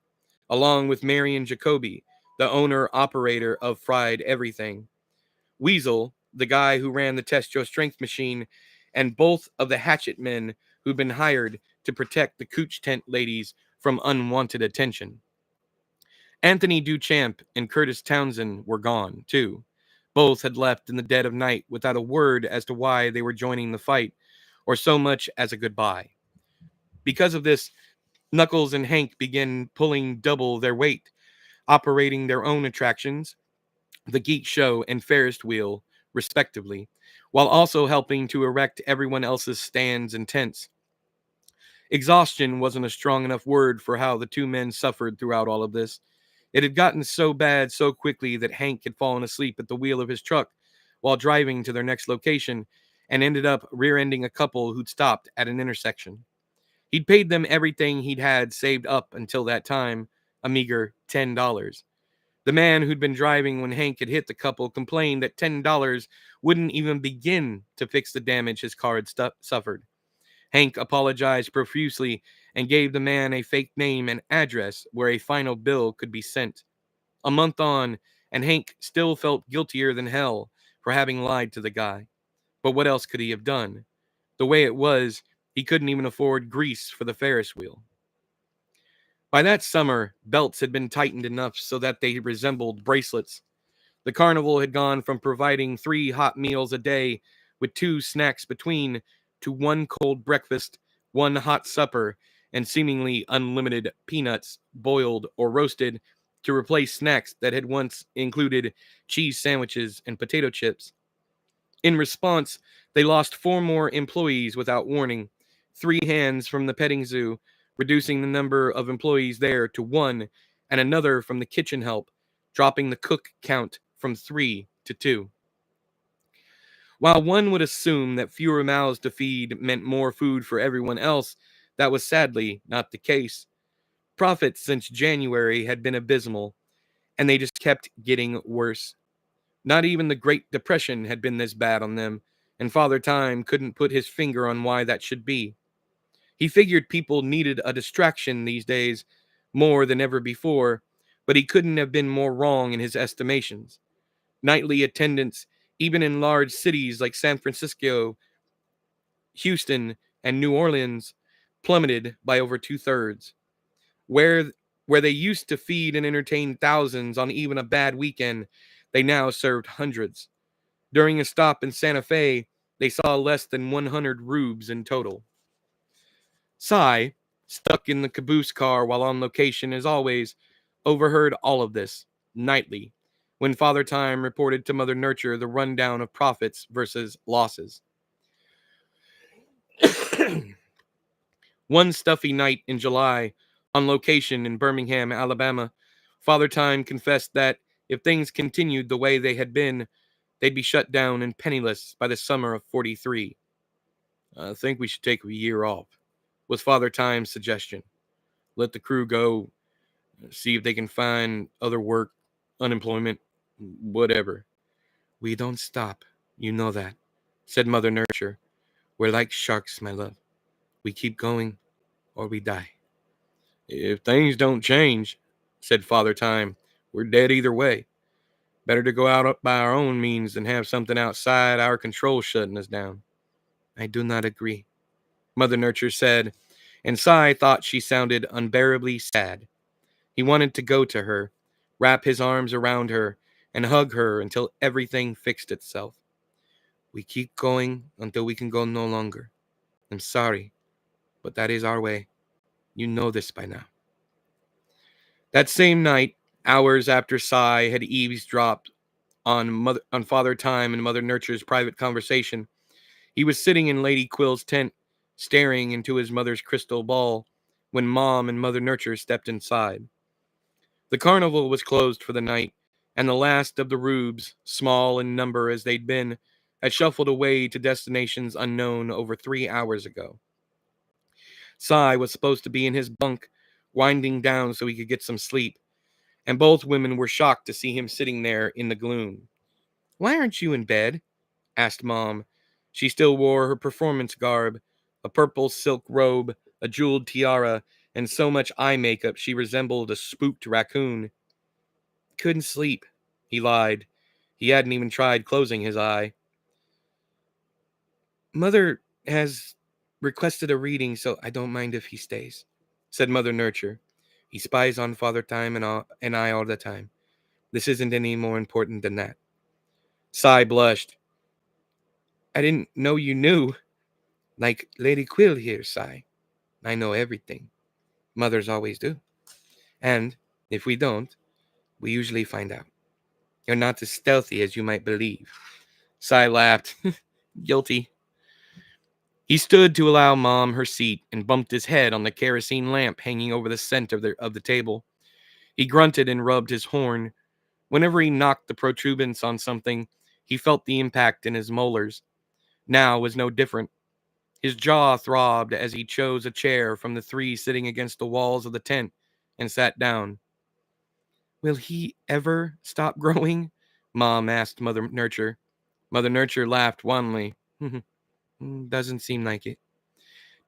along with Marion Jacoby, the owner-operator of Fried Everything. Weasel, the guy who ran the Test Your Strength machine, and both of the hatchet men who'd been hired to protect the Cooch tent ladies from unwanted attention. Anthony Duchamp and Curtis Townsend were gone, too. Both had left in the dead of night without a word as to why they were joining the fight, or so much as a goodbye. Because of this, Knuckles and Hank began pulling double their weight, operating their own attractions, the Geek Show and Ferris Wheel, respectively, while also helping to erect everyone else's stands and tents. Exhaustion wasn't a strong enough word for how the two men suffered throughout all of this. It had gotten so bad so quickly that Hank had fallen asleep at the wheel of his truck while driving to their next location and ended up rear-ending a couple who'd stopped at an intersection. He'd paid them everything he'd had saved up until that time, a meager $10. The man who'd been driving when Hank had hit the couple complained that $10 wouldn't even begin to fix the damage his car had suffered. Hank apologized profusely and gave the man a fake name and address where a final bill could be sent. A month on, and Hank still felt guiltier than hell for having lied to the guy. But what else could he have done? The way it was, he couldn't even afford grease for the Ferris wheel. By that summer, belts had been tightened enough so that they resembled bracelets. The carnival had gone from providing 3 hot meals a day with 2 snacks between to 1 cold breakfast, 1 hot supper, and seemingly unlimited peanuts, boiled or roasted, to replace snacks that had once included cheese sandwiches and potato chips. In response, they lost 4 more employees without warning, 3 hands from the petting zoo, reducing the number of employees there to 1, and another from the kitchen help, dropping the cook count from 3 to 2. While one would assume that fewer mouths to feed meant more food for everyone else, that was sadly not the case. Profits since January had been abysmal, and they just kept getting worse. Not even the Great Depression had been this bad on them, and Father Time couldn't put his finger on why that should be. He figured people needed a distraction these days, more than ever before, but he couldn't have been more wrong in his estimations. Nightly attendance, even in large cities like San Francisco, Houston, and New Orleans, plummeted by over 2/3. Where where they used to feed and entertain thousands on even a bad weekend, they now served hundreds. During a stop in Santa Fe, they saw less than 100 rubes in total. Cy, stuck in the caboose car while on location as always, overheard all of this, nightly, when Father Time reported to Mother Nurture the rundown of profits versus losses. One stuffy night in July, on location in Birmingham, Alabama, Father Time confessed that if things continued the way they had been, they'd be shut down and penniless by the summer of 43. I think we should take a year off, was Father Time's suggestion. Let the crew go, see if they can find other work, unemployment, whatever. We don't stop, you know that, said Mother Nurture. We're like sharks, my love. We keep going or we die. If things don't change, said Father Time, we're dead either way. Better to go out by our own means than have something outside our control shutting us down. I do not agree, Mother Nurture said, and Cy thought she sounded unbearably sad. He wanted to go to her, wrap his arms around her, and hug her until everything fixed itself. We keep going until we can go no longer. I'm sorry, but that is our way. You know this by now. That same night, hours after Cy had eavesdropped on Father Time and Mother Nurture's private conversation, he was sitting in Lady Quill's tent, staring into his mother's crystal ball, when Mom and Mother Nurture stepped inside. The carnival was closed for the night, and the last of the rubes, small in number as they'd been, had shuffled away to destinations unknown over 3 hours ago. Cy was supposed to be in his bunk, winding down so he could get some sleep, and both women were shocked to see him sitting there in the gloom. Why aren't you in bed? Asked Mom. She still wore her performance garb, a purple silk robe, a jeweled tiara, and so much eye makeup she resembled a spooked raccoon. Couldn't sleep, he lied. He hadn't even tried closing his eye. Mother has requested a reading, so I don't mind if he stays, said Mother Nurture. He spies on Father Time and I all the time. This isn't any more important than that. Cy blushed. I didn't know you knew. Like Lady Quill here, Cy. I know everything. Mothers always do. And if we don't, we usually find out. You're not as stealthy as you might believe. Cy laughed. Guilty. He stood to allow Mom her seat and bumped his head on the kerosene lamp hanging over the center of the table. He grunted and rubbed his horn. Whenever he knocked the protuberance on something, he felt the impact in his molars. Now was no different. His jaw throbbed as he chose a chair from the 3 sitting against the walls of the tent and sat down. Will he ever stop growing? Mom asked Mother Nurture. Mother Nurture laughed wanly. Doesn't seem like it.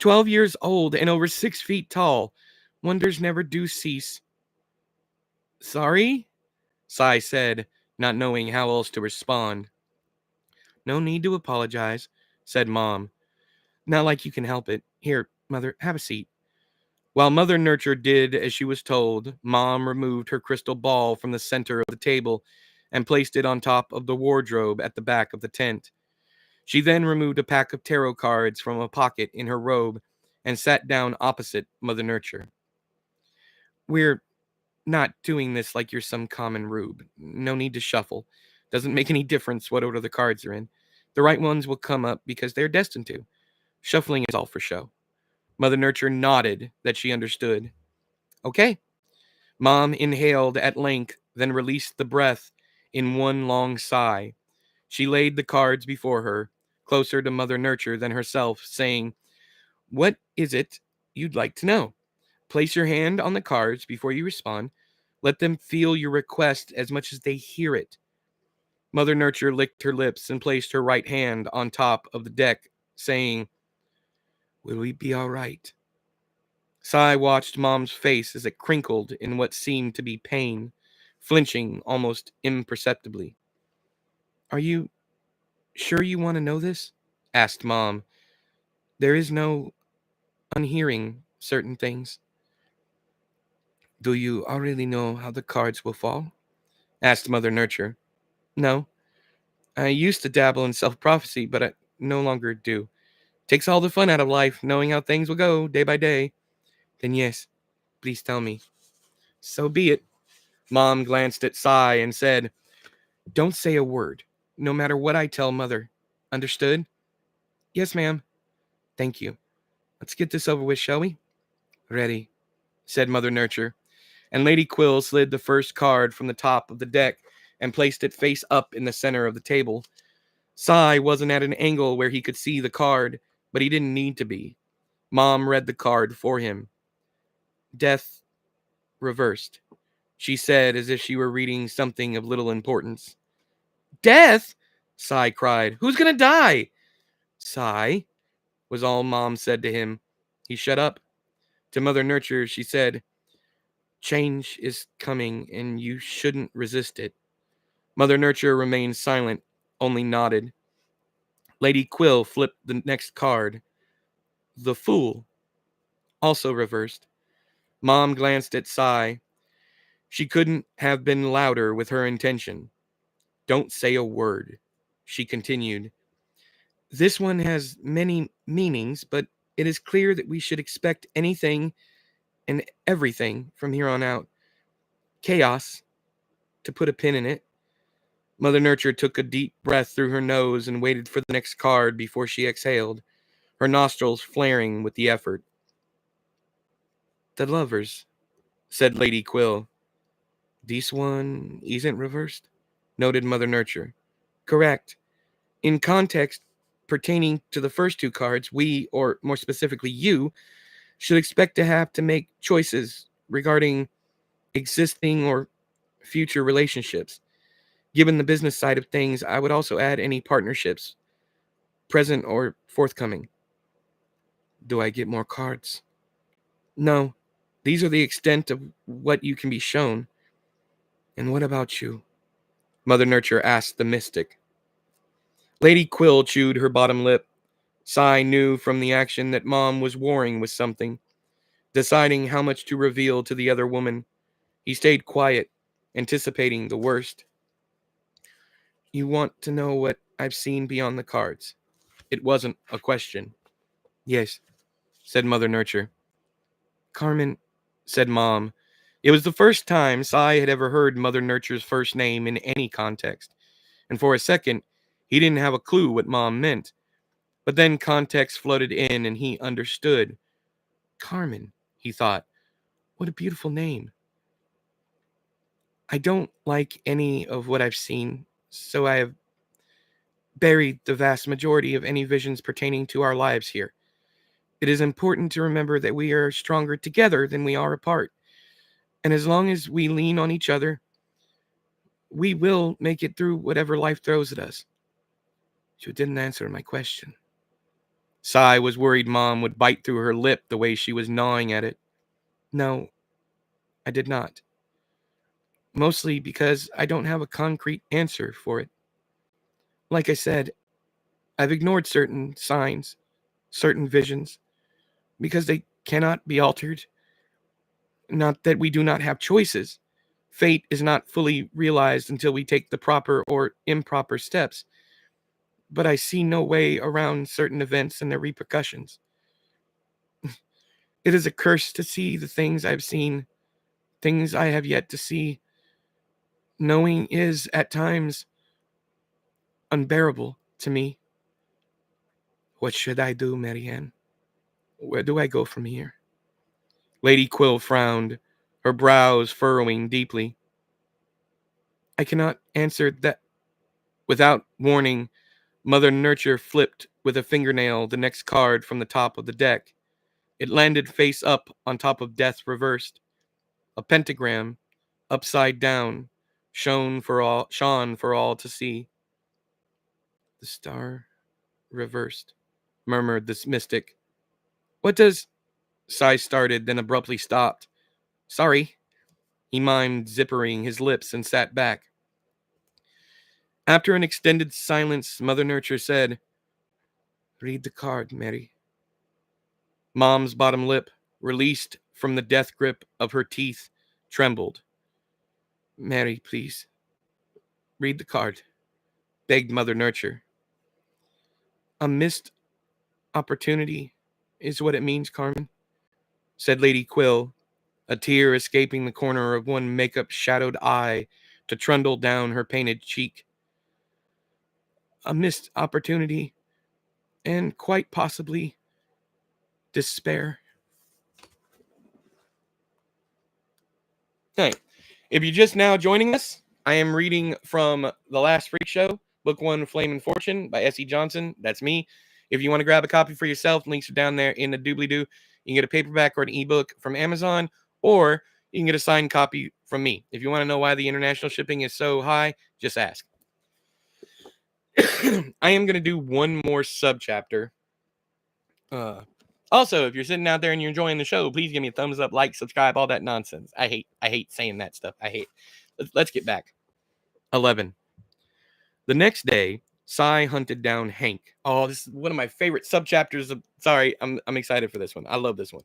12 years old and over 6 feet tall. Wonders never do cease. Sorry? Cy said, not knowing how else to respond. No need to apologize, said Mom. Not like you can help it. Here, Mother, have a seat. While Mother Nurture did as she was told, Mom removed her crystal ball from the center of the table and placed it on top of the wardrobe at the back of the tent. She then removed a pack of tarot cards from a pocket in her robe and sat down opposite Mother Nurture. We're not doing this like you're some common rube. No need to shuffle. Doesn't make any difference what order the cards are in. The right ones will come up because they're destined to. Shuffling is all for show. Mother Nurture nodded that she understood. Okay. Mom inhaled at length, then released the breath in one long sigh. She laid the cards before her, closer to Mother Nurture than herself, saying, What is it you'd like to know? Place your hand on the cards before you respond. Let them feel your request as much as they hear it. Mother Nurture licked her lips and placed her right hand on top of the deck, saying, Will we be all right? Sai watched Mom's face as it crinkled in what seemed to be pain, flinching almost imperceptibly. Are you sure you want to know this? Asked Mom. There is no unhearing certain things. Do you already know how the cards will fall? Asked Mother Nurture. No. I used to dabble in self-prophecy, but I no longer do. Takes all the fun out of life, knowing how things will go day by day. Then yes, please tell me. So be it. Mom glanced at Sai and said, Don't say a word, no matter what I tell Mother. Understood? Yes, ma'am. Thank you. Let's get this over with, shall we? Ready, said Mother Nurture, and Lady Quill slid the first card from the top of the deck and placed it face up in the center of the table. Sai wasn't at an angle where he could see the card, but he didn't need to be. Mom read the card for him. Death reversed, she said as if she were reading something of little importance. Death? Sai cried. Who's gonna die? Sai, was all Mom said to him. He shut up. To Mother Nurture, she said, Change is coming, and you shouldn't resist it. Mother Nurture remained silent, only nodded. Lady Quill flipped the next card. The Fool, also reversed. Mom glanced at Sai. She couldn't have been louder with her intention. Don't say a word, she continued. This one has many meanings, but it is clear that we should expect anything and everything from here on out. Chaos, to put a pin in it. Mother Nurture took a deep breath through her nose and waited for the next card before she exhaled, her nostrils flaring with the effort. The Lovers, said Lady Quill. This one isn't reversed? Noted Mother Nurture. Correct. In context pertaining to the first two cards, we, or more specifically you, should expect to have to make choices regarding existing or future relationships. Given the business side of things, I would also add any partnerships, present or forthcoming. Do I get more cards? No. These are the extent of what you can be shown. And what about you? Mother Nurture asked the mystic. Lady Quill chewed her bottom lip. Sai knew from the action that Mom was warring with something, deciding how much to reveal to the other woman. He stayed quiet, anticipating the worst. You want to know what I've seen beyond the cards? It wasn't a question. Yes, said Mother Nurture. Carmen, said Mom. It was the first time Sai had ever heard Mother Nurture's first name in any context, and for a second, he didn't have a clue what Mom meant. But then context flooded in and he understood. Carmen, he thought. What a beautiful name. I don't like any of what I've seen, so I have buried the vast majority of any visions pertaining to our lives here. It is important to remember that we are stronger together than we are apart. And as long as we lean on each other, we will make it through whatever life throws at us. You didn't answer my question. Sai was worried Mom would bite through her lip the way she was gnawing at it. No, I did not. Mostly because I don't have a concrete answer for it. Like I said, I've ignored certain signs, certain visions, because they cannot be altered. Not that we do not have choices. Fate is not fully realized until we take the proper or improper steps. But I see no way around certain events and their repercussions. It is a curse to see the things I've seen, things I have yet to see. Knowing is, at times, unbearable to me. What should I do, Marianne? Where do I go from here? Lady Quill frowned, her brows furrowing deeply. I cannot answer that. Without warning, Mother Nurture flipped with a fingernail the next card from the top of the deck. It landed face up on top of Death reversed. A pentagram, upside down, shone for all to see. The star reversed, murmured this mystic. What does... Sai started, then abruptly stopped. Sorry. He mimed, zippering his lips, and sat back. After an extended silence, Mother Nature said, Read the card, Mary. Mom's bottom lip, released from the death grip of her teeth, trembled. Mary, please. Read the card, begged Mother Nature. A missed opportunity is what it means, Carmen, said Lady Quill, a tear escaping the corner of one makeup-shadowed eye to trundle down her painted cheek. A missed opportunity, and quite possibly despair. Okay, if you're just now joining us, I am reading from The Last Freak Show, Book 1, Flame and Fortune by S.E. Johnson. That's me. If you want to grab a copy for yourself, links are down there in the doobly-doo. You can get a paperback or an ebook from Amazon, or you can get a signed copy from me. If you want to know why the international shipping is so high, just ask. I am going to do one more subchapter. Also, if you're sitting out there and you're enjoying the show, please give me a thumbs up, like, subscribe, all that nonsense. I hate saying that stuff. Let's get back. 11. The next day, Sai hunted down Hank. Oh, this is one of my favorite subchapters. Sorry, I'm excited for this one. I love this one.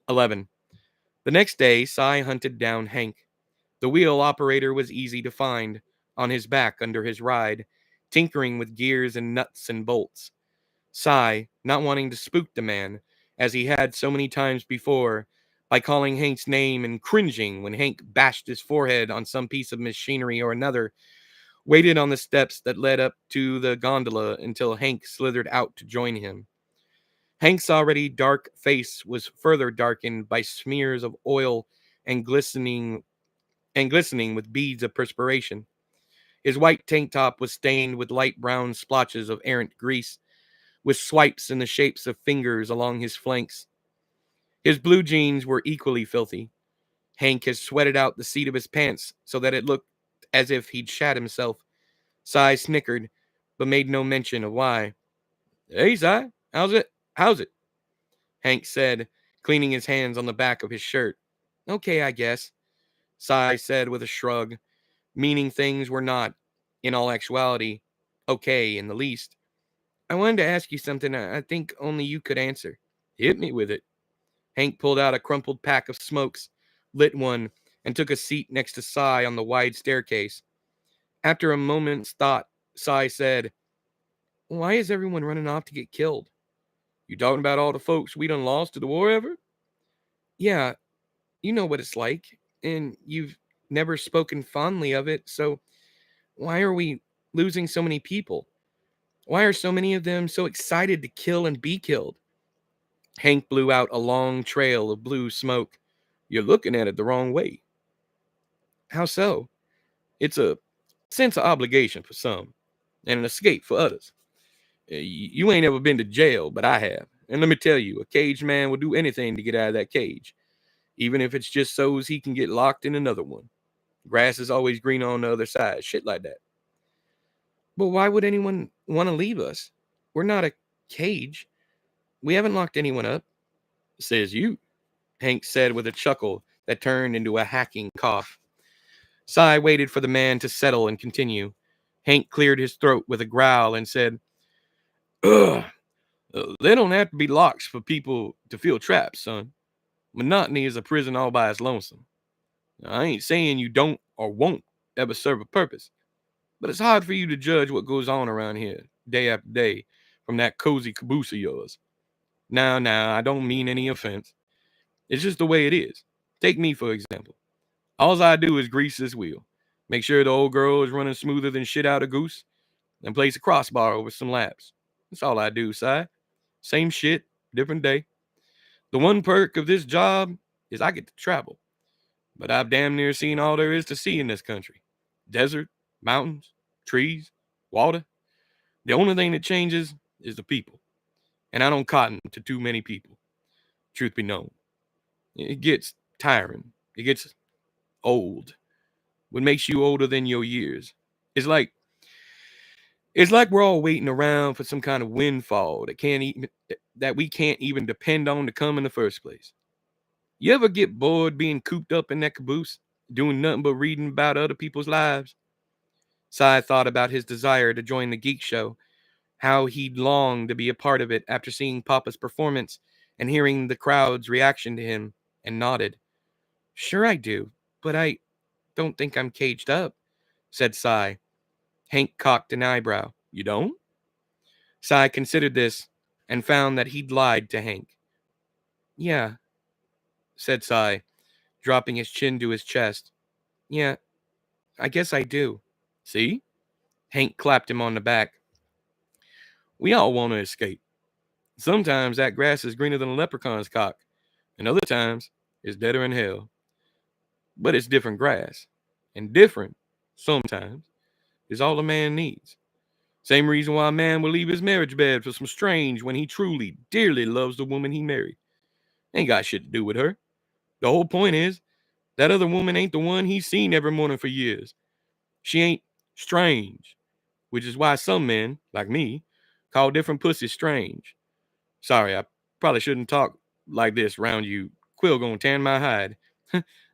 11. The next day, Sai hunted down Hank. The wheel operator was easy to find, on his back under his ride, tinkering with gears and nuts and bolts. Sai, not wanting to spook the man, as he had so many times before, by calling Hank's name and cringing when Hank bashed his forehead on some piece of machinery or another, waited on the steps that led up to the gondola until Hank slithered out to join him. Hank's already dark face was further darkened by smears of oil and glistening with beads of perspiration. His white tank top was stained with light brown splotches of errant grease, with swipes in the shapes of fingers along his flanks. His blue jeans were equally filthy. Hank had sweated out the seat of his pants so that it looked as if he'd shat himself. Sai snickered, but made no mention of why. Hey, Sai, how's it? Hank said, cleaning his hands on the back of his shirt. Okay, I guess, Sai said with a shrug, meaning things were not, in all actuality, okay in the least. I wanted to ask you something I think only you could answer. Hit me with it. Hank pulled out a crumpled pack of smokes, lit one, and took a seat next to Sai on the wide staircase. After a moment's thought, Sai said, Why is everyone running off to get killed? You talking about all the folks we done lost to the war ever? Yeah, you know what it's like, and you've never spoken fondly of it, so why are we losing so many people? Why are so many of them so excited to kill and be killed? Hank blew out a long trail of blue smoke. You're looking at it the wrong way. How so? It's a sense of obligation for some, and an escape for others. You ain't ever been to jail, but I have. And let me tell you, a caged man will do anything to get out of that cage, even if it's just so he can get locked in another one. Grass is always green on the other side, shit like that. But why would anyone want to leave us? We're not a cage. We haven't locked anyone up. Says you, Hank said with a chuckle that turned into a hacking cough. Sai waited for the man to settle and continue. Hank cleared his throat with a growl and said, Ugh, they don't have to be locks for people to feel trapped, son. Monotony is a prison all by its lonesome. Now, I ain't saying you don't or won't ever serve a purpose, but it's hard for you to judge what goes on around here, day after day, from that cozy caboose of yours. Now, I don't mean any offense. It's just the way it is. Take me, for example. All I do is grease this wheel, make sure the old girl is running smoother than shit out of goose, and place a crossbar over some laps. That's all I do, Si. Same shit, different day. The one perk of this job is I get to travel, but I've damn near seen all there is to see in this country. Desert, mountains, trees, water. The only thing that changes is the people, and I don't cotton to too many people. Truth be known, it gets tiring. It gets old. What makes you older than your years? It's like It's like we're all waiting around for some kind of windfall that we can't even depend on to come in the first place. You ever get bored being cooped up in that caboose, doing nothing but reading about other people's lives? Cy thought about his desire to join the geek show, how he'd longed to be a part of it after seeing Papa's performance and hearing the crowd's reaction to him, and nodded. Sure I do, but I don't think I'm caged up, said Cy. Hank cocked an eyebrow. You don't? Cy considered this and found that he'd lied to Hank. Yeah, said Cy, dropping his chin to his chest. Yeah, I guess I do. See? Hank clapped him on the back. We all want to escape. Sometimes that grass is greener than a leprechaun's cock, and other times it's deader in hell. But it's different grass, and different, sometimes, is all a man needs. Same reason why a man will leave his marriage bed for some strange when he truly, dearly loves the woman he married. Ain't got shit to do with her. The whole point is, that other woman ain't the one he's seen every morning for years. She ain't strange, which is why some men, like me, call different pussies strange. Sorry, I probably shouldn't talk like this round you. Quill gonna tan my hide.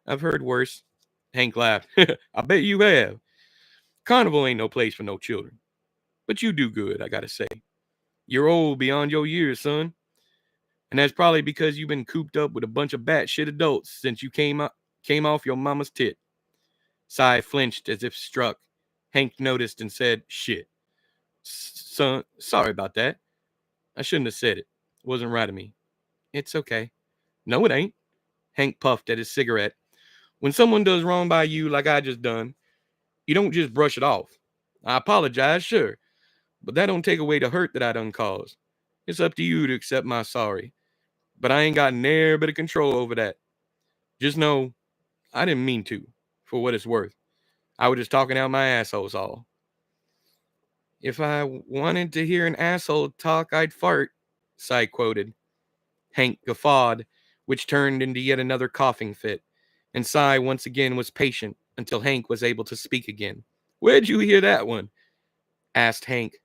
I've heard worse. Hank laughed. I bet you have. Carnival ain't no place for no children. But you do good, I gotta say. You're old beyond your years, son. And that's probably because you've been cooped up with a bunch of batshit adults since you came off your mama's tit. Cy flinched as if struck. Hank noticed and said, shit. Son, sorry about that. I shouldn't have said it. It wasn't right of me. It's okay. No, it ain't. Hank puffed at his cigarette. When someone does wrong by you like I just done, you don't just brush it off. I apologize, sure, but that don't take away the hurt that I done caused. It's up to you to accept my sorry. But I ain't got near bit of control over that. Just know, I didn't mean to, for what it's worth. I was just talking out my asshole's all. If I wanted to hear an asshole talk, I'd fart, Cy quoted. Hank guffawed, which turned into yet another coughing fit, and Cy once again was patient until Hank was able to speak again. Where'd you hear that one? Asked Hank.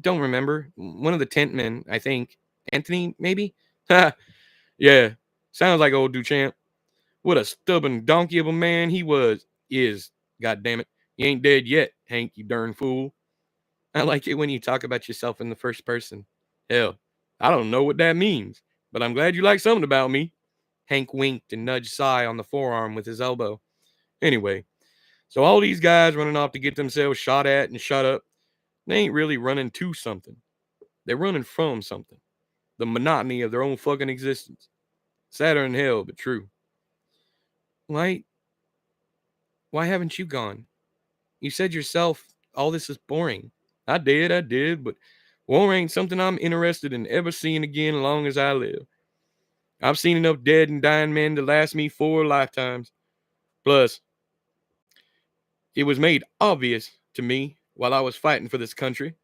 Don't remember. One of the tent men, I think. Anthony, maybe? Ha! Yeah, sounds like old Duchamp. What a stubborn donkey of a man he is, goddammit. You ain't dead yet, Hank, you darn fool. I like it when you talk about yourself in the first person. Hell, I don't know what that means, but I'm glad you like something about me. Hank winked and nudged Cy on the forearm with his elbow. Anyway, so all these guys running off to get themselves shot at and shut up, they ain't really running to something. They're running from something. The monotony of their own fucking existence. Sadder than hell, but true. Why haven't you gone? You said yourself all this is boring. I did, but war ain't something I'm interested in ever seeing again as long as I live. I've seen enough dead and dying men to last me 4 lifetimes. Plus, it was made obvious to me while I was fighting for this country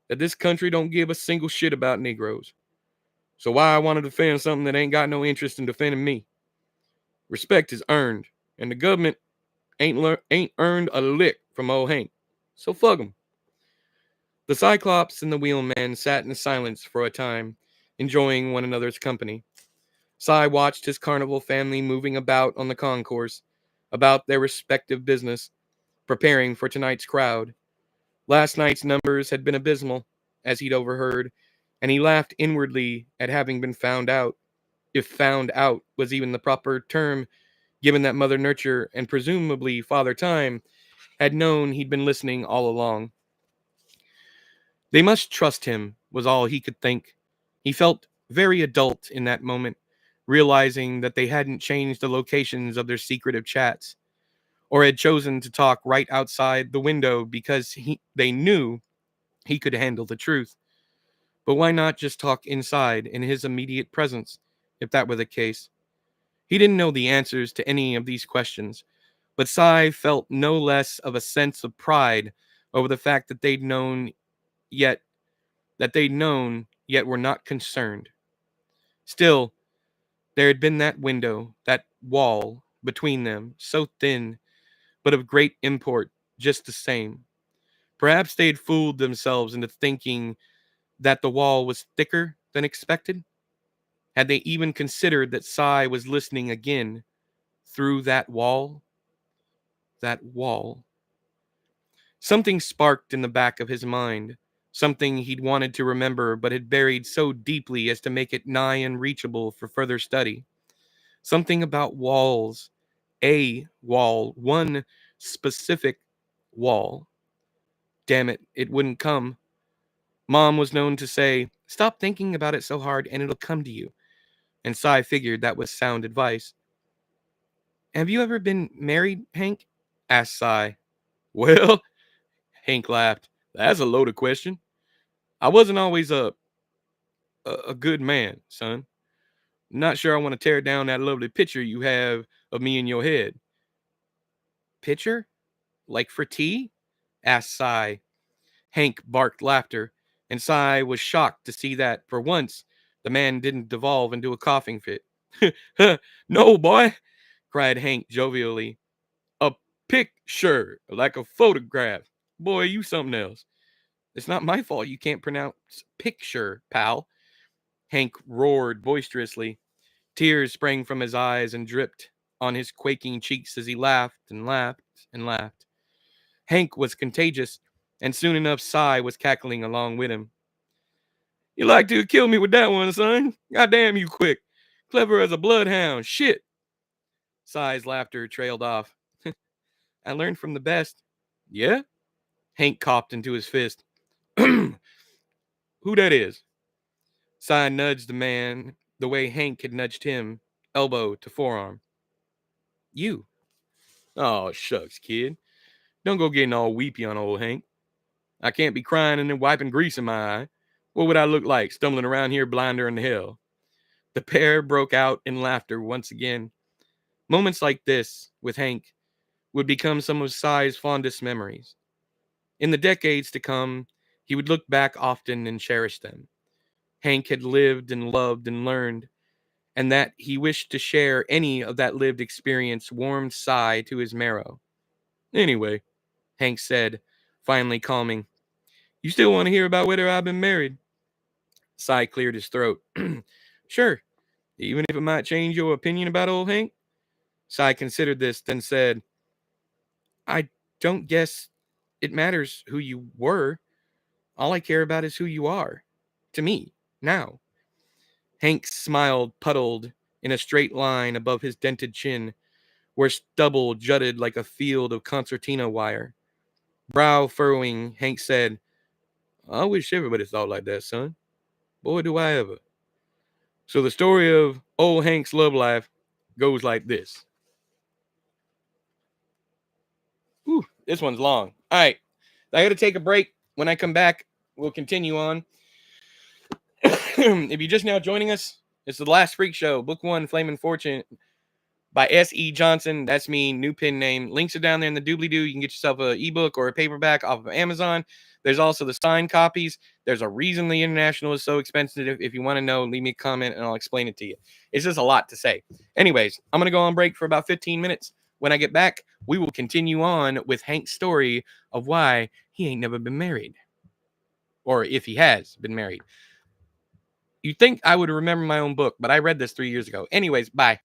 that this country don't give a single shit about Negroes. So why I want to defend something that ain't got no interest in defending me? Respect is earned, and the government ain't earned a lick from old Hank. So fuck 'em. The Cyclops and the Wheelman sat in silence for a time, enjoying one another's company. Cy watched his carnival family moving about on the concourse, about their respective business, preparing for tonight's crowd. Last night's numbers had been abysmal, as he'd overheard, and he laughed inwardly at having been found out, if found out was even the proper term, given that Mother Nature and presumably Father Time had known he'd been listening all along. They must trust him, was all he could think. He felt very adult in that moment, realizing that they hadn't changed the locations of their secretive chats, or had chosen to talk right outside the window because they knew he could handle the truth. But why not just talk inside in his immediate presence, if that were the case? He didn't know the answers to any of these questions, but Cy felt no less of a sense of pride over the fact that yet they'd known, yet were not concerned. Still, there had been that window, that wall between them, so thin, but of great import just the same. Perhaps they'd fooled themselves into thinking that the wall was thicker than expected. Had they even considered that Sai was listening again through that wall? That wall. Something sparked in the back of his mind, something he'd wanted to remember but had buried so deeply as to make it nigh unreachable for further study. Something about walls. A wall. One specific wall. Damn it, it wouldn't come. Mom was known to say, "Stop thinking about it so hard and it'll come to you." And Cy figured that was sound advice. "Have you ever been married, Hank?" asked Cy. "Well," Hank laughed, "that's a loaded question. I wasn't always a good man, son. Not sure I want to tear down that lovely picture you have of me in your head." "Picture? Like for tea?" asked Cy. Hank barked laughter, and Cy was shocked to see that, for once, the man didn't devolve into a coughing fit. "No, boy," cried Hank jovially. "A picture, like a photograph. Boy, you something else. It's not my fault you can't pronounce picture, pal." Hank roared boisterously. Tears sprang from his eyes and dripped on his quaking cheeks as he laughed and laughed and laughed. Hank was contagious, and soon enough Cy was cackling along with him. "You like to kill me with that one, son. Goddamn you quick. Clever as a bloodhound. Shit." Cy's laughter trailed off. "I learned from the best." "Yeah?" Hank coughed into his fist. "Who that is?" Cy nudged the man the way Hank had nudged him, elbow to forearm. "You." "Oh, shucks, kid. Don't go getting all weepy on old Hank. I can't be crying and then wiping grease in my eye. What would I look like, stumbling around here blinder than hell?" The pair broke out in laughter once again. Moments like this, with Hank, would become some of Cy's fondest memories. In the decades to come, he would look back often and cherish them. Hank had lived and loved and learned, and that he wished to share any of that lived experience warmed Cy to his marrow. "Anyway," Hank said, finally calming, "you still want to hear about whether I've been married?" Cy cleared his throat. "Sure, even if it might change your opinion about old Hank." Cy considered this, then said, "I don't guess it matters who you were. All I care about is who you are. To me, now." Hank's smile puddled in a straight line above his dented chin, where stubble jutted like a field of concertina wire. Brow furrowing, Hank said, "I wish everybody thought like that, son. Boy, do I ever." So the story of old Hank's love life goes like this. Whew, this one's long. All right. I got to take a break. When I come back, we'll continue on. If you're just now joining us, it's the Last Freak Show, Book 1, Flamin' Fortune by S.E. Johnson. That's me, new pen name. Links are down there in the doobly-doo. You can get yourself an ebook or a paperback off of Amazon. There's also the signed copies. There's a reason the international is so expensive. If you want to know, leave me a comment and I'll explain it to you. It's just a lot to say. Anyways, I'm going to go on break for about 15 minutes. When I get back, we will continue on with Hank's story of why he ain't never been married. Or if he has been married. You'd think I would remember my own book, but I read this 3 years ago. Anyways, bye.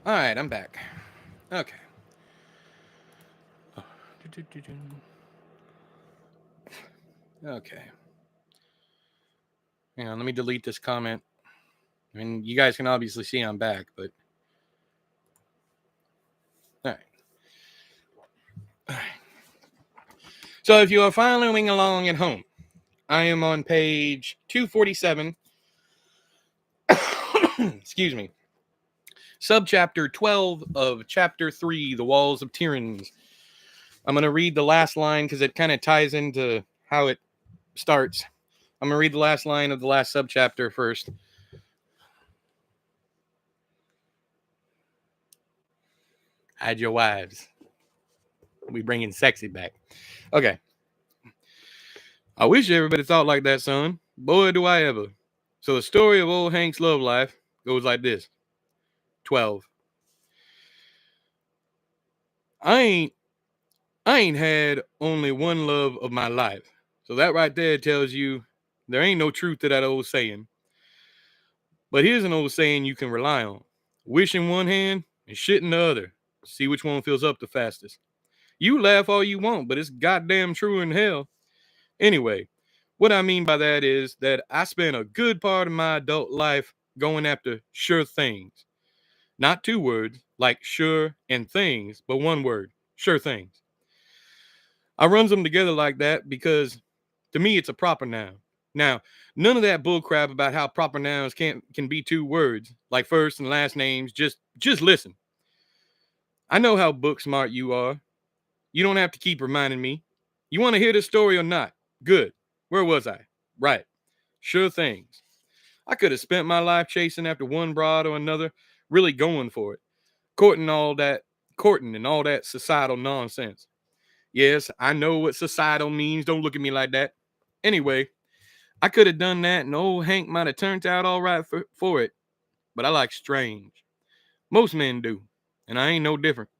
All right, I'm back. Okay. Okay. Hang on, let me delete this comment. I mean, you guys can obviously see I'm back, but all right. All right. So if you are following along at home, I am on page 247. Excuse me. Subchapter 12 of chapter 3, The Walls of Tiryns. I'm going to read the last line because it kind of ties into how it starts. I'm going to read the last line of the last subchapter first. Hide your wives. We bringing sexy back. Okay. I wish everybody thought like that, son. Boy, do I ever. So the story of old Hank's love life goes like this. 12. I ain't had only one love of my life. So that right there tells you there ain't no truth to that old saying. But here's an old saying you can rely on. Wish in one hand and shit in the other. See which one fills up the fastest. You laugh all you want, but it's goddamn true in hell. Anyway, what I mean by that is that I spent a good part of my adult life going after sure things. Not two words, like sure and things, but one word, sure things. I runs them together like that because to me it's a proper noun. Now, none of that bullcrap about how proper nouns can be two words, like first and last names. Just listen. I know how book smart you are. You don't have to keep reminding me. You want to hear this story or not? Good. Where was I? Right. Sure things. I could have spent my life chasing after one broad or another, really going for it, courting and all that societal nonsense. Yes, I know what societal means. Don't look at me like that. Anyway, I could have done that and old Hank might have turned out all right for it, but I like strange. Most men do, and I ain't no different.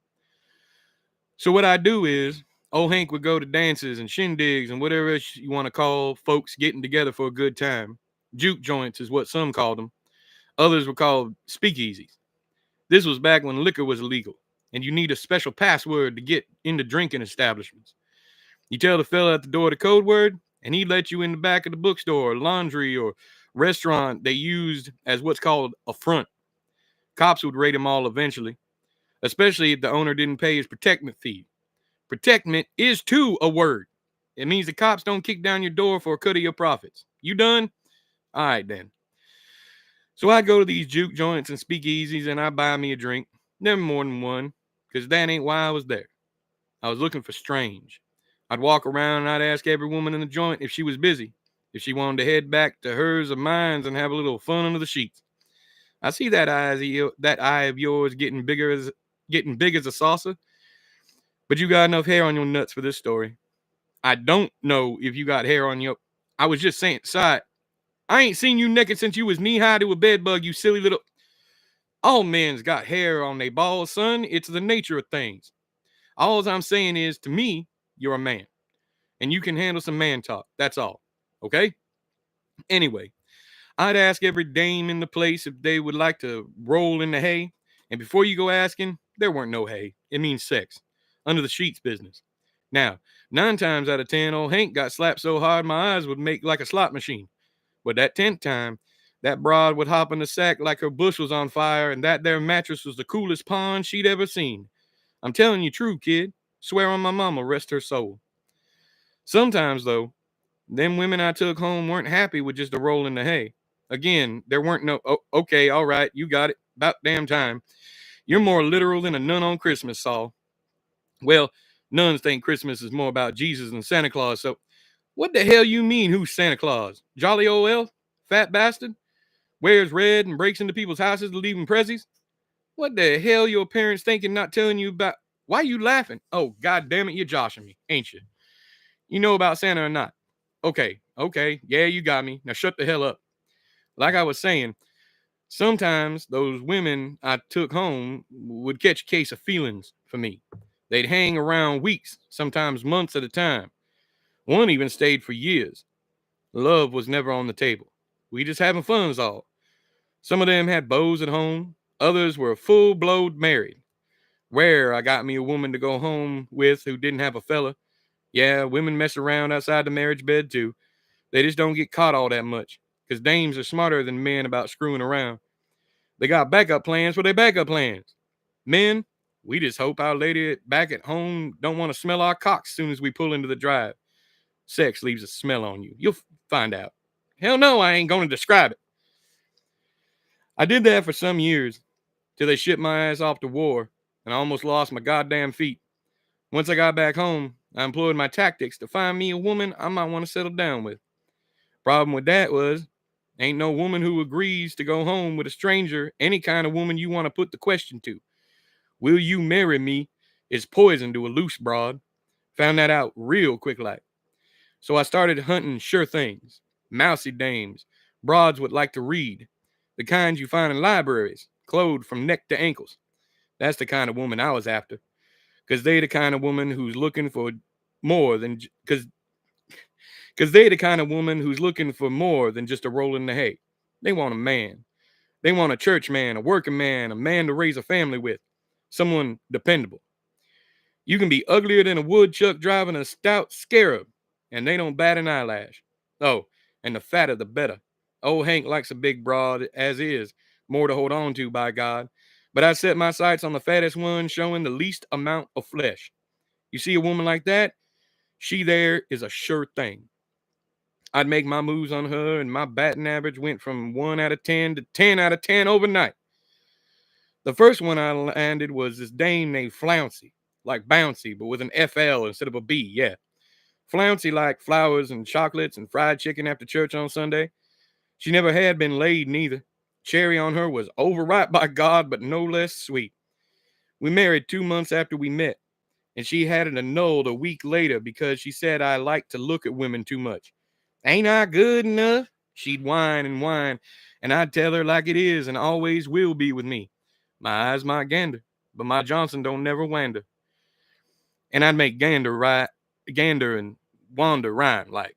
So what I do is, old Hank would go to dances and shindigs and whatever else you want to call folks getting together for a good time. Juke joints is what some called them. Others were called speakeasies. This was back when liquor was illegal, and you need a special password to get into drinking establishments. You tell the fella at the door the code word, and he'd let you in the back of the bookstore, laundry, or restaurant they used as what's called a front. Cops would raid them all eventually, especially if the owner didn't pay his protectment fee. Protectment is too a word. It means the cops don't kick down your door for a cut of your profits. You done? All right, then. So I go to these juke joints and speakeasies and I buy me a drink. Never more than one, because that ain't why I was there. I was looking for strange. I'd walk around and I'd ask every woman in the joint if she was busy, if she wanted to head back to hers or mine's and have a little fun under the sheets. I see that eye of yours getting big as a saucer, but you got enough hair on your nuts for this story. I don't know if you got hair on your. I was just saying, side. I ain't seen you naked since you was knee high to a bed bug, you silly little. All men's got hair on they balls, son. It's the nature of things. All I'm saying is, to me, you're a man, and you can handle some man talk. That's all. Okay? Anyway, I'd ask every dame in the place if they would like to roll in the hay. And before you go asking, there weren't no hay. It means sex. Under the sheets business. Now, 9 times out of 10, old Hank got slapped so hard my eyes would make like a slot machine. But that 10th time, that broad would hop in the sack like her bush was on fire, and that there mattress was the coolest pond she'd ever seen. I'm telling you true, kid. Swear on my mama, rest her soul. Sometimes, though, them women I took home weren't happy with just a roll in the hay. Again, there weren't no, oh, okay, all right, you got it. About damn time. You're more literal than a nun on Christmas, Saul. Well, nuns think Christmas is more about Jesus than Santa Claus, so what the hell you mean who's Santa Claus? Jolly old elf? Fat bastard? Wears red and breaks into people's houses to leave them prezzies? What the hell your parents thinking not telling you about? Why you laughing? Oh, god damn it, you're joshing me, ain't you? You know about Santa or not? Okay, yeah, you got me. Now shut the hell up. Like I was saying, sometimes those women I took home would catch a case of feelings for me. They'd hang around weeks, sometimes months at a time. One even stayed for years. Love was never on the table. We just having fun is all. Some of them had beaux at home. Others were full-blown married. Rare I got me a woman to go home with who didn't have a fella. Yeah, women mess around outside the marriage bed too. They just don't get caught all that much, because dames are smarter than men about screwing around. They got backup plans for their backup plans. Men, we just hope our lady back at home don't want to smell our cocks as soon as we pull into the drive. Sex leaves a smell on you. You'll find out. Hell no, I ain't going to describe it. I did that for some years, till they shipped my ass off to war, and I almost lost my goddamn feet. Once I got back home, I employed my tactics to find me a woman I might want to settle down with. Problem with that was, ain't no woman who agrees to go home with a stranger, any kind of woman you want to put the question to. Will you marry me? Is poison to a loose broad. Found that out real quick like. So I started hunting sure things. Mousy dames. Broads would like to read. The kinds you find in libraries, clothed from neck to ankles. That's the kind of woman I was after. Because they the kind of woman who's looking for more than... Because they the kind of woman who's looking for more than just a roll in the hay. They want a man. They want a church man, a working man, a man to raise a family with. Someone dependable. You can be uglier than a woodchuck driving a stout scarab, and they don't bat an eyelash. Oh, and the fatter the better. Old Hank likes a big broad as is, more to hold on to, by God. But I set my sights on the fattest one showing the least amount of flesh. You see a woman like that? She there is a sure thing. I'd make my moves on her, and my batting average went from 1 out of 10 to 10 out of 10 overnight. The first one I landed was this dame named Flouncy, like bouncy, but with an FL instead of a B, yeah. Flouncy liked flowers and chocolates and fried chicken after church on Sunday. She never had been laid neither. Cherry on her was overripe by God, but no less sweet. We married 2 months after we met, and she had it annulled a week later because she said I liked to look at women too much. Ain't I good enough? She'd whine and whine, and I'd tell her like it is and always will be with me. My eyes might gander, but my Johnson don't never wander. And I'd make gander and wander rhyme like.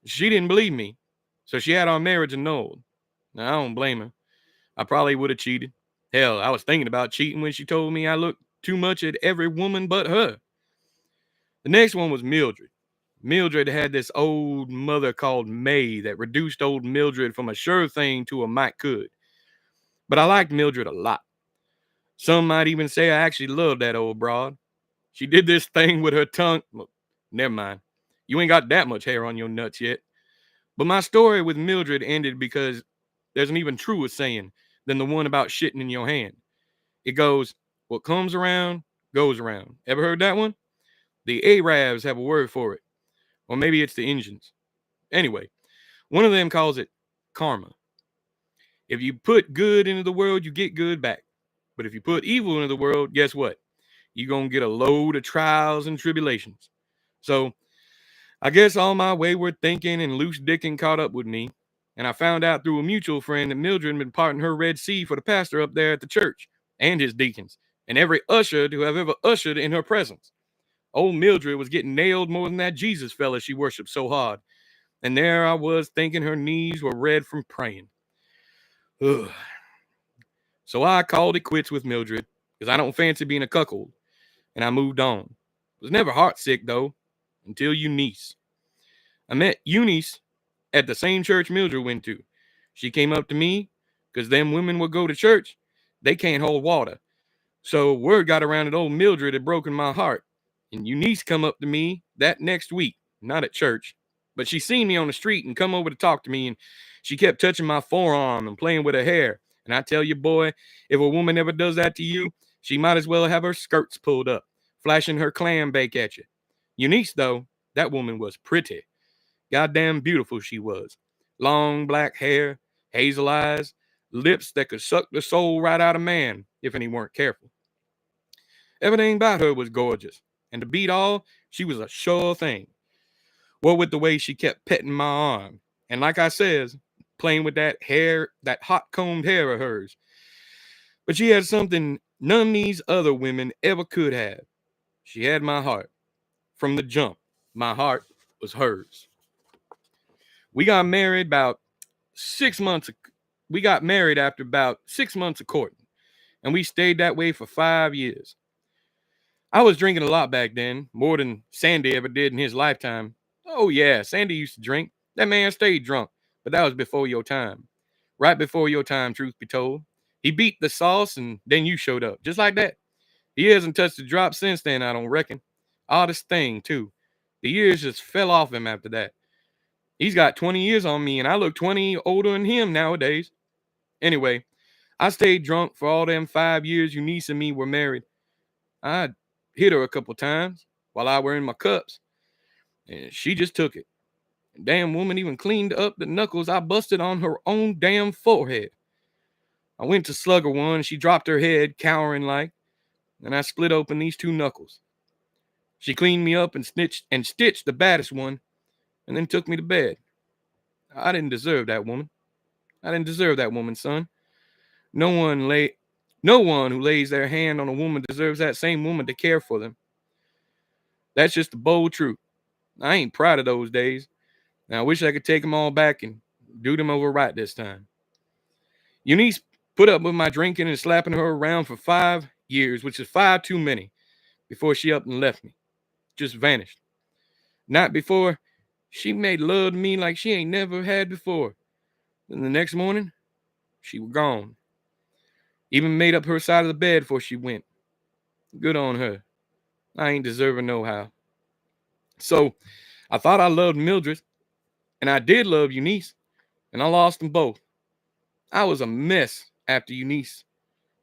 She didn't believe me, so she had our marriage annulled. Now, I don't blame her. I probably would have cheated. Hell, I was thinking about cheating when she told me I looked too much at every woman but her. The next one was Mildred. Mildred had this old mother called May that reduced old Mildred from a sure thing to a might could. But I liked Mildred a lot. Some might even say I actually loved that old broad. She did this thing with her tongue. Well, never mind. You ain't got that much hair on your nuts yet. But my story with Mildred ended because there's an even truer saying than the one about shitting in your hand. It goes, what comes around, goes around. Ever heard that one? The Arabs have a word for it. Or maybe it's the Indians. Anyway, one of them calls it karma. If you put good into the world, you get good back. But if you put evil into the world, guess what? You're going to get a load of trials and tribulations. So I guess all my wayward thinking and loose dicking caught up with me. And I found out through a mutual friend that Mildred had been parting her Red Sea for the pastor up there at the church and his deacons and every usher to have ever ushered in her presence. Old Mildred was getting nailed more than that Jesus fella she worshipped so hard. And there I was thinking her knees were red from praying. Ugh. So I called it quits with Mildred because I don't fancy being a cuckold. And I moved on. Was never heartsick though, until Eunice. I met Eunice at the same church Mildred went to. She came up to me because them women would go to church. They can't hold water. So word got around that old Mildred had broken my heart. And Eunice come up to me that next week, not at church, but she seen me on the street and come over to talk to me, and she kept touching my forearm and playing with her hair. And I tell you, boy, if a woman ever does that to you, she might as well have her skirts pulled up, flashing her clam bake at you. Eunice, though, that woman was pretty. Goddamn beautiful she was. Long black hair, hazel eyes, lips that could suck the soul right out of man if any weren't careful. Everything about her was gorgeous. And to beat all, she was a sure thing. What with the way she kept petting my arm. And like I says, playing with that hair, that hot combed hair of hers. But she had something none of these other women ever could have. She had my heart. From the jump, my heart was hers. We got married about 6 months. We got married after about 6 months of courting. and we stayed that way for 5 years. I was drinking a lot back then, more than Sandy ever did in his lifetime. Oh yeah, Sandy used to drink. That man stayed drunk, but that was before your time. Right before your time, truth be told. He beat the sauce and then you showed up, just like that. He hasn't touched a drop since then, I don't reckon. Oddest thing, too. The years just fell off him after that. He's got 20 years on me, and I look 20 older than him nowadays. Anyway, I stayed drunk for all them 5 years Eunice and me were married. I hit her a couple times while I were in my cups, and she just took it. The damn woman even cleaned up the knuckles I busted on her own damn forehead. I went to slug her one, and she dropped her head, cowering like, and I split open these two knuckles. She cleaned me up and stitched the baddest one, and then took me to bed. I didn't deserve that woman. I didn't deserve that woman, son. No one who lays their hand on a woman deserves that same woman to care for them. That's just the bold truth. I ain't proud of those days. And I wish I could take them all back and do them over right this time. Eunice put up with my drinking and slapping her around for 5 years, which is 5 too many, before she up and left me. Just vanished. Night before, she made love to me like she ain't never had before. Then the next morning, she was gone. Even made up her side of the bed before she went. Good on her. I ain't deserving no how. So, I thought I loved Mildred, and I did love Eunice, and I lost them both. I was a mess after Eunice.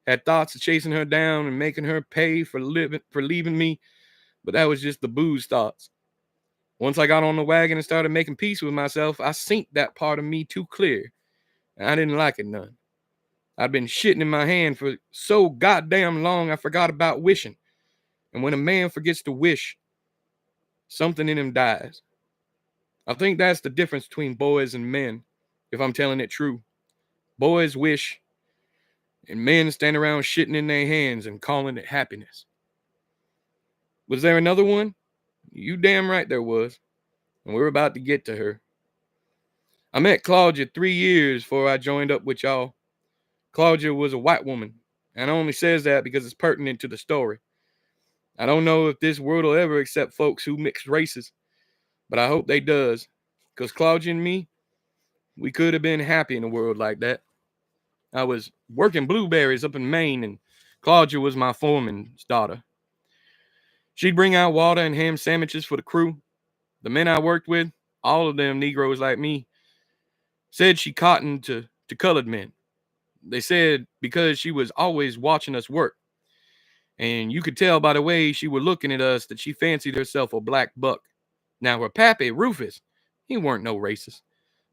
Had thoughts of chasing her down and making her pay for leaving me, but that was just the booze thoughts. Once I got on the wagon and started making peace with myself, I synced that part of me too clear, and I didn't like it none. I'd been shitting in my hand for so goddamn long I forgot about wishing. And when a man forgets to wish, something in him dies. I think that's the difference between boys and men, if I'm telling it true. Boys wish, and men stand around shitting in their hands and calling it happiness. Was there another one? You damn right there was. And we're about to get to her. I met Claudia 3 years before I joined up with y'all. Claudia was a white woman, and I only says that because it's pertinent to the story. I don't know if this world will ever accept folks who mix races, but I hope they does, because Claudia and me, we could have been happy in a world like that. I was working blueberries up in Maine, and Claudia was my foreman's daughter. She'd bring out water and ham sandwiches for the crew. The men I worked with, all of them Negroes like me, said she cottoned to colored men. They said because she was always watching us work. And you could tell by the way she was looking at us that she fancied herself a black buck. Now her pappy, Rufus, he weren't no racist.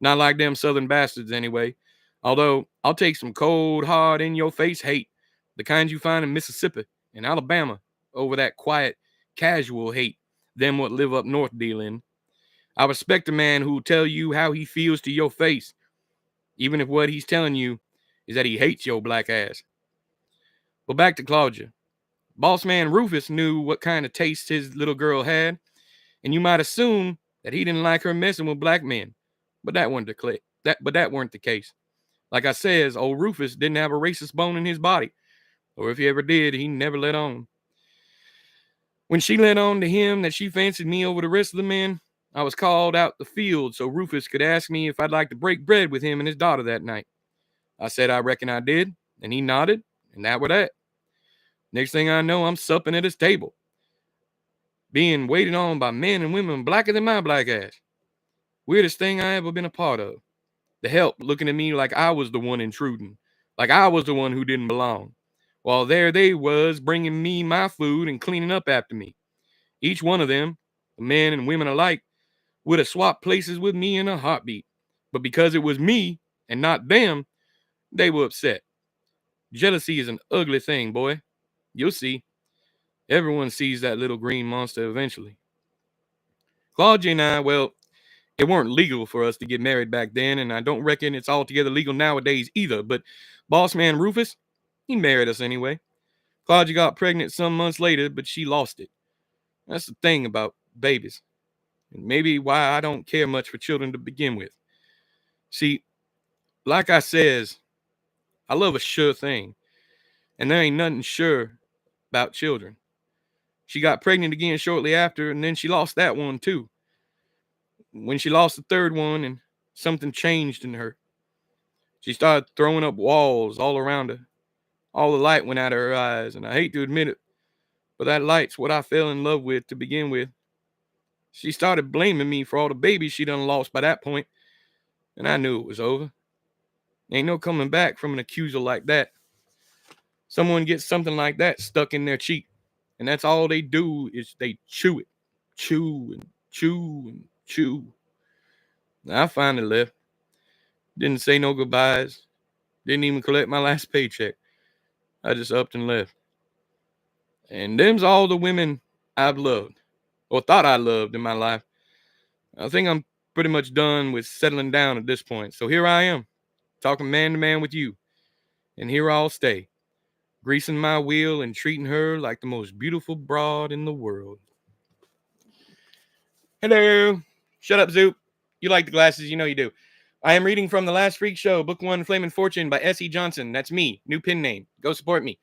Not like them southern bastards anyway. Although I'll take some cold, hard, in-your-face hate, the kind you find in Mississippi and Alabama, over that quiet, casual hate them what live up north deal in. I respect a man who'll tell you how he feels to your face, even if what he's telling you is that he hates your black ass. But back to Claudia. Boss man Rufus knew what kind of taste his little girl had, and you might assume that he didn't like her messing with black men, but that weren't the case. Like I says, old Rufus didn't have a racist bone in his body, or if he ever did, he never let on. When she let on to him that she fancied me over the rest of the men, I was called out the field so Rufus could ask me if I'd like to break bread with him and his daughter that night. I said I reckon I did, and he nodded, and that were that. Next thing I know, I'm supping at his table, being waited on by men and women blacker than my black ass. Weirdest thing I ever been a part of. The help looking at me like I was the one intruding, like I was the one who didn't belong. While there they was bringing me my food and cleaning up after me. Each one of them, the men and women alike, would have swapped places with me in a heartbeat. But because it was me and not them, they were upset. Jealousy is an ugly thing, boy. You'll see. Everyone sees that little green monster eventually. Claudia and I, well, it weren't legal for us to get married back then, and I don't reckon it's altogether legal nowadays either, but boss man Rufus, he married us anyway. Claudia got pregnant some months later, but she lost it. That's the thing about babies, and maybe why I don't care much for children to begin with. See, like I says, I love a sure thing. And there ain't nothing sure about children. She got pregnant again shortly after, and then she lost that one too. When she lost the third one, and something changed in her, she started throwing up walls all around her. All the light went out of her eyes, and I hate to admit it, but that light's what I fell in love with to begin with. She started blaming me for all the babies she done lost by that point, and I knew it was over. Ain't no coming back from an accuser like that. Someone gets something like that stuck in their cheek, and that's all they do is they chew it. Chew and chew and chew. I finally left. Didn't say no goodbyes. Didn't even collect my last paycheck. I just upped and left. And them's all the women I've loved, or thought I loved in my life. I think I'm pretty much done with settling down at this point. So here I am, talking man to man with you. And here I'll stay, greasing my wheel and treating her like the most beautiful broad in the world. Hello. Shut up, Zoop. You like the glasses, you know you do. I am reading from The Last Freak Show, Book 1, Flame and Fortune by S.E. Johnson. That's me. New pen name. Go support me.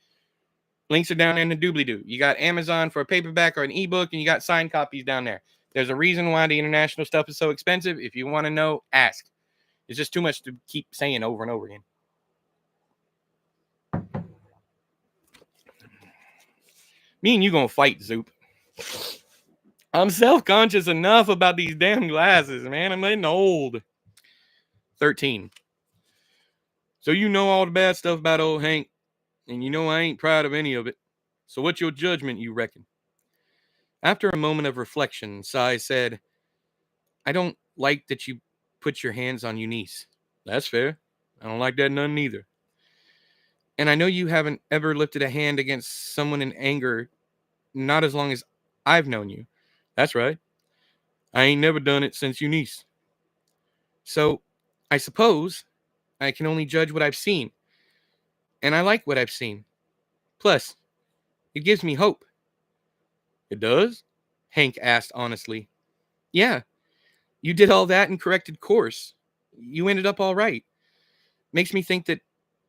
Links are down in the doobly-doo. You got Amazon for a paperback or an ebook, and you got signed copies down there. There's a reason why the international stuff is so expensive. If you want to know, ask. It's just too much to keep saying over and over again. Me and you gonna fight, Zoop. I'm self-conscious enough about these damn glasses, man. I'm getting old. 13. So you know all the bad stuff about old Hank, and you know I ain't proud of any of it. So what's your judgment, you reckon? After a moment of reflection, Sai said, I don't like that you put your hands on Eunice. That's fair. I don't like that none neither. And I know you haven't ever lifted a hand against someone in anger, not as long as I've known you. That's right. I ain't never done it since Eunice. So, I suppose I can only judge what I've seen. And I like what I've seen. Plus, it gives me hope. It does? Hank asked honestly. Yeah, you did all that and corrected course. You ended up all right. Makes me think that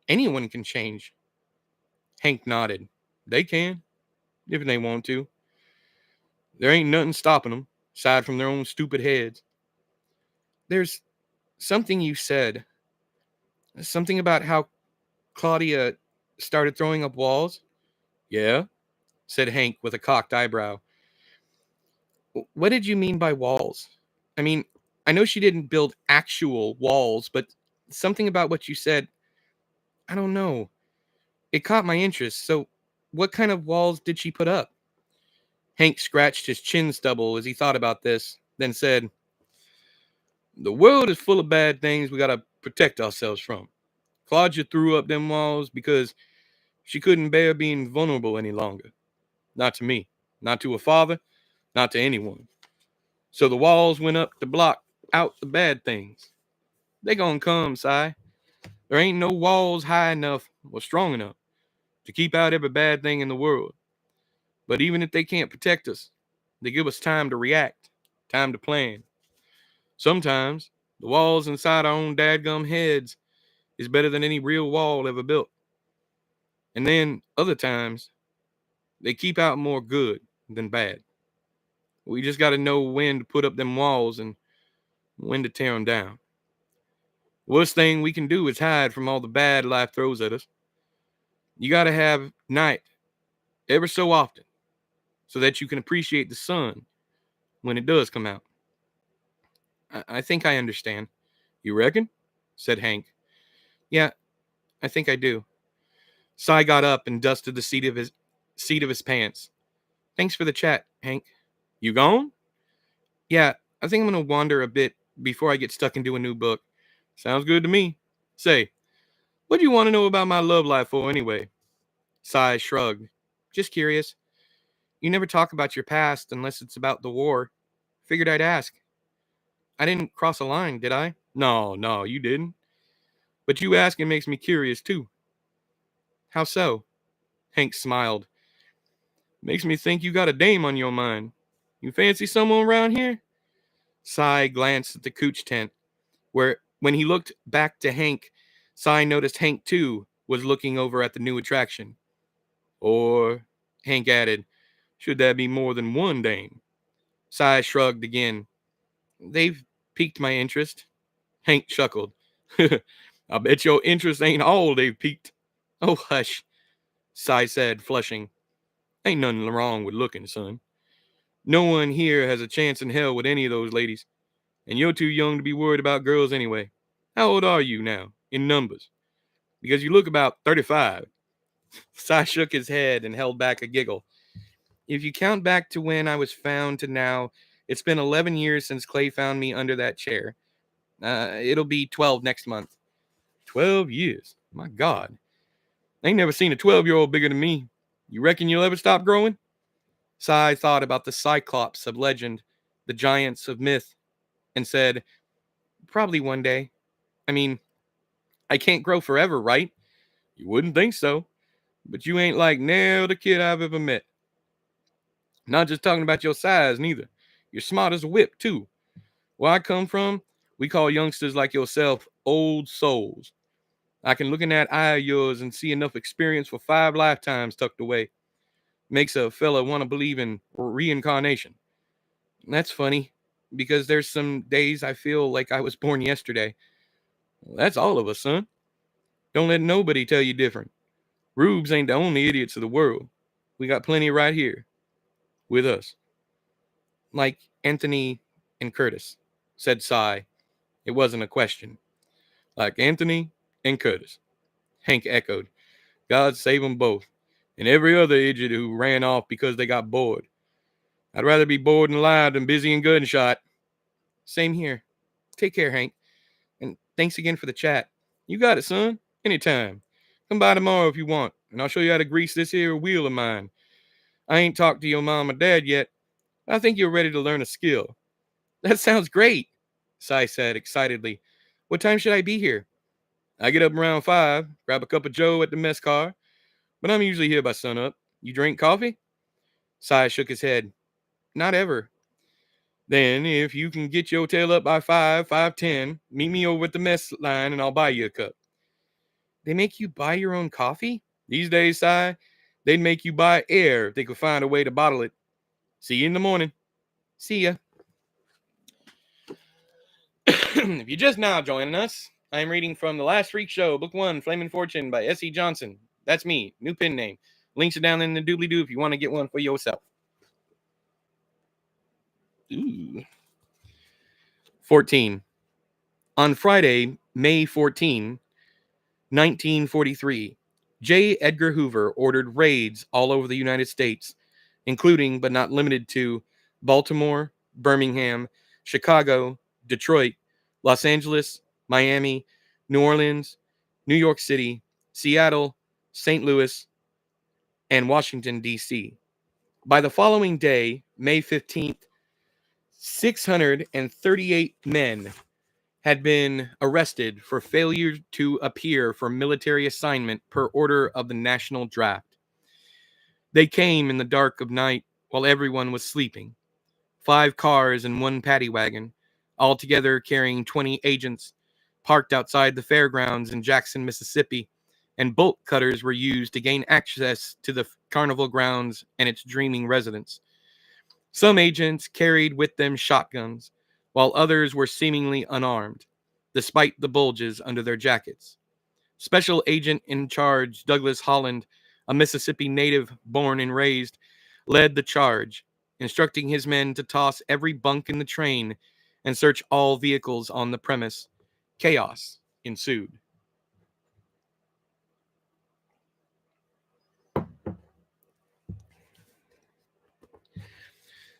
anyone can change. Hank nodded. They can, if they want to. There ain't nothing stopping them, aside from their own stupid heads. There's something you said. Something about how Claudia started throwing up walls. Yeah, said Hank with a cocked eyebrow. What did you mean by walls? I mean, I know she didn't build actual walls, but something about what you said, I don't know. It caught my interest. So, what kind of walls did she put up? Hank scratched his chin stubble as he thought about this, then said, The world is full of bad things we gotta protect ourselves from. Claudia threw up them walls because she couldn't bear being vulnerable any longer. Not to me, not to her father, not to anyone. So the walls went up to block out the bad things. They gonna come, Si. There ain't no walls high enough or strong enough to keep out every bad thing in the world. But even if they can't protect us, they give us time to react, time to plan. Sometimes the walls inside our own dadgum heads is better than any real wall ever built. And then other times, they keep out more good than bad. We just got to know when to put up them walls and when to tear them down. Worst thing we can do is hide from all the bad life throws at us. You got to have night ever so often so that you can appreciate the sun when it does come out. I think I understand. You reckon? Said Hank. Yeah, I think I do. Cy got up and dusted the seat of his pants. Thanks for the chat, Hank. You gone? Yeah, I think I'm gonna wander a bit before I get stuck into a new book. Sounds good to me. Say, what do you want to know about my love life for anyway? Cy shrugged. Just curious. You never talk about your past unless it's about the war. Figured I'd ask. I didn't cross a line, did I? No, you didn't. But you asking makes me curious too. How so? Hank smiled. Makes me think you got a dame on your mind. You fancy someone around here? Cy glanced at the cooch tent, where when he looked back to Hank, Cy noticed Hank too was looking over at the new attraction. Or, Hank added, should there be more than one dame? Cy shrugged again. They've piqued my interest. Hank chuckled. I bet your interest ain't all they've piqued. Oh, hush, Cy said, flushing. Ain't nothing wrong with looking, son. No one here has a chance in hell with any of those ladies, and you're too young to be worried about girls anyway. How old are you now, in numbers? Because you look about 35. Cy shook his head and held back a giggle. If you count back to when I was found to now, it's been 11 years since Clay found me under that chair. It'll be 12 next month. 12 years? My God. I ain't never seen a 12-year-old bigger than me. You reckon you'll ever stop growing? Cy thought about the Cyclops of legend, the giants of myth, and said, probably one day. I mean, I can't grow forever, right? You wouldn't think so. But you ain't like nailed a kid I've ever met. Not just talking about your size, neither. You're smart as a whip, too. Where I come from, we call youngsters like yourself old souls. I can look in that eye of yours and see enough experience for 5 lifetimes tucked away. Makes a fella want to believe in reincarnation. That's funny, because there's some days I feel like I was born yesterday. Well, that's all of us, son. Don't let nobody tell you different. Rubes ain't the only idiots of the world. We got plenty right here with us. Like Anthony and Curtis, said Cy. It wasn't a question. Like Anthony and Curtis, Hank echoed. God save them both. And every other idiot who ran off because they got bored. I'd rather be bored and alive than busy and gunshot. Same here. Take care, Hank. And thanks again for the chat. You got it, son. Anytime. Come by tomorrow if you want, and I'll show you how to grease this here wheel of mine. I ain't talked to your mom or dad yet. I think you're ready to learn a skill. That sounds great, Cy said excitedly. What time should I be here? I get up around 5, grab a cup of joe at the mess car, but I'm usually here by sunup. You drink coffee? Cy shook his head. Not ever. Then, if you can get your tail up by 5:10, meet me over at the mess line and I'll buy you a cup. They make you buy your own coffee? These days, Cy, they'd make you buy air if they could find a way to bottle it. See you in the morning. See ya. If you're just now joining us, I'm reading from The Last Freak Show, Book 1, Flamin' Fortune by S.E. Johnson. That's me, new pen name. Links are down in the doobly-doo if you want to get one for yourself. Ooh. 14. On Friday, May 14, 1943, J. Edgar Hoover ordered raids all over the United States, including but not limited to Baltimore, Birmingham, Chicago, Detroit, Los Angeles, Miami, New Orleans, New York City, Seattle, St. Louis, and Washington, D.C. By the following day, May 15th, 638 men had been arrested for failure to appear for military assignment per order of the National Draft. They came in the dark of night while everyone was sleeping. 5 cars and 1 paddy wagon, altogether carrying 20 agents, parked outside the fairgrounds in Jackson, Mississippi, and bolt cutters were used to gain access to the carnival grounds and its dreaming residents. Some agents carried with them shotguns, while others were seemingly unarmed, despite the bulges under their jackets. Special Agent in Charge Douglas Holland, a Mississippi native born and raised, led the charge, instructing his men to toss every bunk in the train and search all vehicles on the premise. Chaos ensued.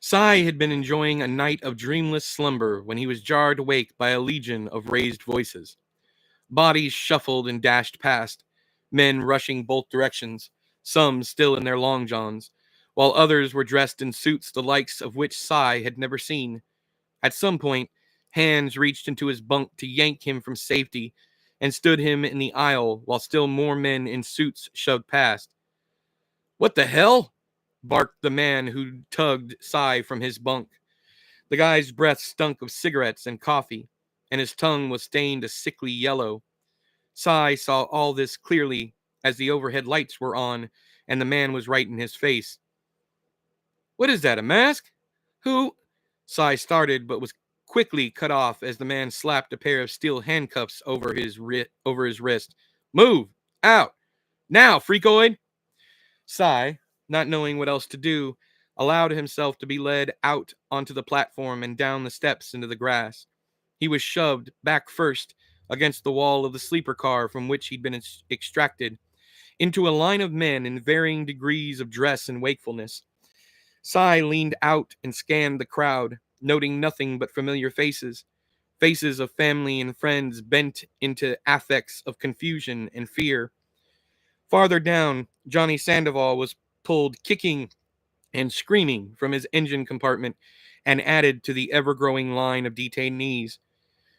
Cy had been enjoying a night of dreamless slumber when he was jarred awake by a legion of raised voices. Bodies shuffled and dashed past, men rushing both directions, some still in their long johns, while others were dressed in suits the likes of which Cy had never seen. At some point, hands reached into his bunk to yank him from safety and stood him in the aisle while still more men in suits shoved past. What the hell? Barked the man who tugged Cy from his bunk. The guy's breath stunk of cigarettes and coffee, and his tongue was stained a sickly yellow. Cy saw all this clearly as the overhead lights were on, and the man was right in his face. "What is that, a mask? Who?" Sai started, but was quickly cut off as the man slapped a pair of steel handcuffs over his wrist. "Move! Out! Now, freakoid!" Sai, not knowing what else to do, allowed himself to be led out onto the platform and down the steps into the grass. He was shoved back first against the wall of the sleeper car from which he'd been extracted, into a line of men in varying degrees of dress and wakefulness. Sai leaned out and scanned the crowd, noting nothing but familiar faces, faces of family and friends bent into affects of confusion and fear. Farther down, Johnny Sandoval was pulled kicking and screaming from his engine compartment and added to the ever-growing line of detainees.